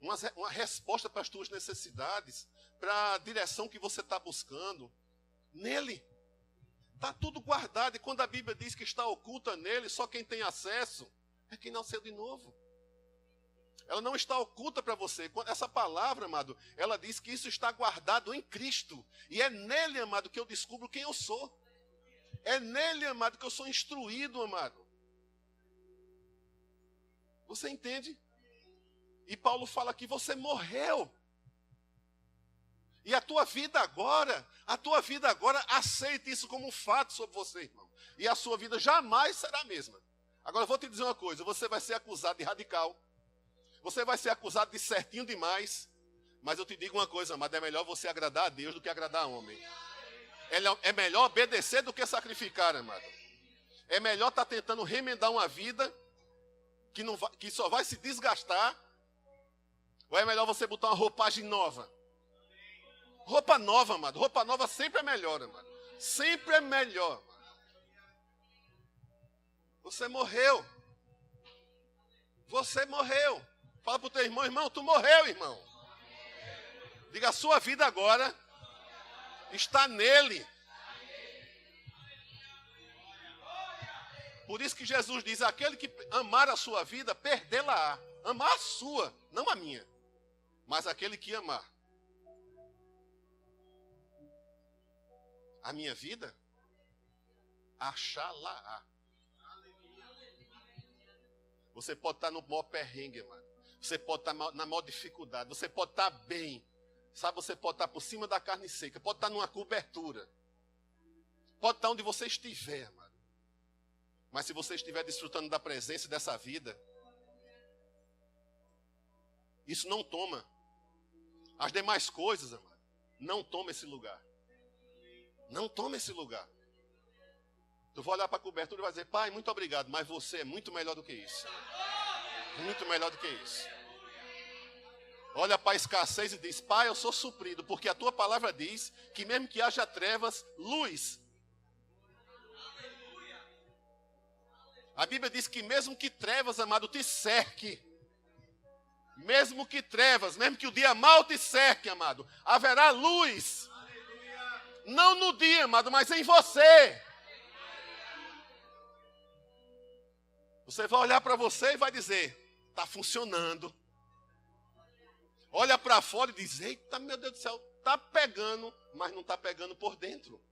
Speaker 1: uma resposta para as tuas necessidades, para a direção que você está buscando, nele. Está tudo guardado, e quando a Bíblia diz que está oculta nele, só quem tem acesso é quem nasceu de novo. Ela não está oculta para você. Essa palavra, amado, ela diz que isso está guardado em Cristo. E é nele, amado, que eu descubro quem eu sou. É nele, amado, que eu sou instruído, amado. Você entende? E Paulo fala que você morreu. E a tua vida agora, aceite isso como um fato sobre você, irmão. E a sua vida jamais será a mesma. Agora eu vou te dizer uma coisa, você vai ser acusado de radical. Você vai ser acusado de certinho demais. Mas eu te digo uma coisa, amado, é melhor você agradar a Deus do que agradar a homem. É melhor obedecer do que sacrificar, amado. É melhor estar tentando remendar uma vida que só vai se desgastar. Ou é melhor você botar uma roupagem nova? Roupa nova, amado. Roupa nova sempre é melhor, amado. Sempre é melhor, amado. Você morreu. Você morreu. Fala para o teu irmão, irmão, tu morreu, irmão. Diga, a sua vida agora está nele. Por isso que Jesus diz, aquele que amar a sua vida, perdê-la-á. Amar a sua, não a minha. Mas aquele que amar a minha vida, achá-la-á. Você pode estar no maior perrengue, mano. Você pode estar na maior dificuldade. Você pode estar bem. Sabe, você pode estar por cima da carne seca. Pode estar numa cobertura. Pode estar onde você estiver, mano. Mas se você estiver desfrutando da presença dessa vida, isso não toma. As demais coisas, amado, não toma esse lugar. Não toma esse lugar. Tu vai olhar para a cobertura e vai dizer, pai, muito obrigado, mas você é muito melhor do que isso. Muito melhor do que isso. Olha para a escassez e diz: Pai, eu sou suprido, porque a tua palavra diz que mesmo que haja trevas, luz. A Bíblia diz que mesmo que trevas, amado, te cerque. Mesmo que trevas, mesmo que o dia mal te cerque, amado, haverá luz. Não no dia, amado, mas em você. Você vai olhar para você e vai dizer: está funcionando. Olha para fora e diz: eita, meu Deus do céu, está pegando, mas não está pegando por dentro.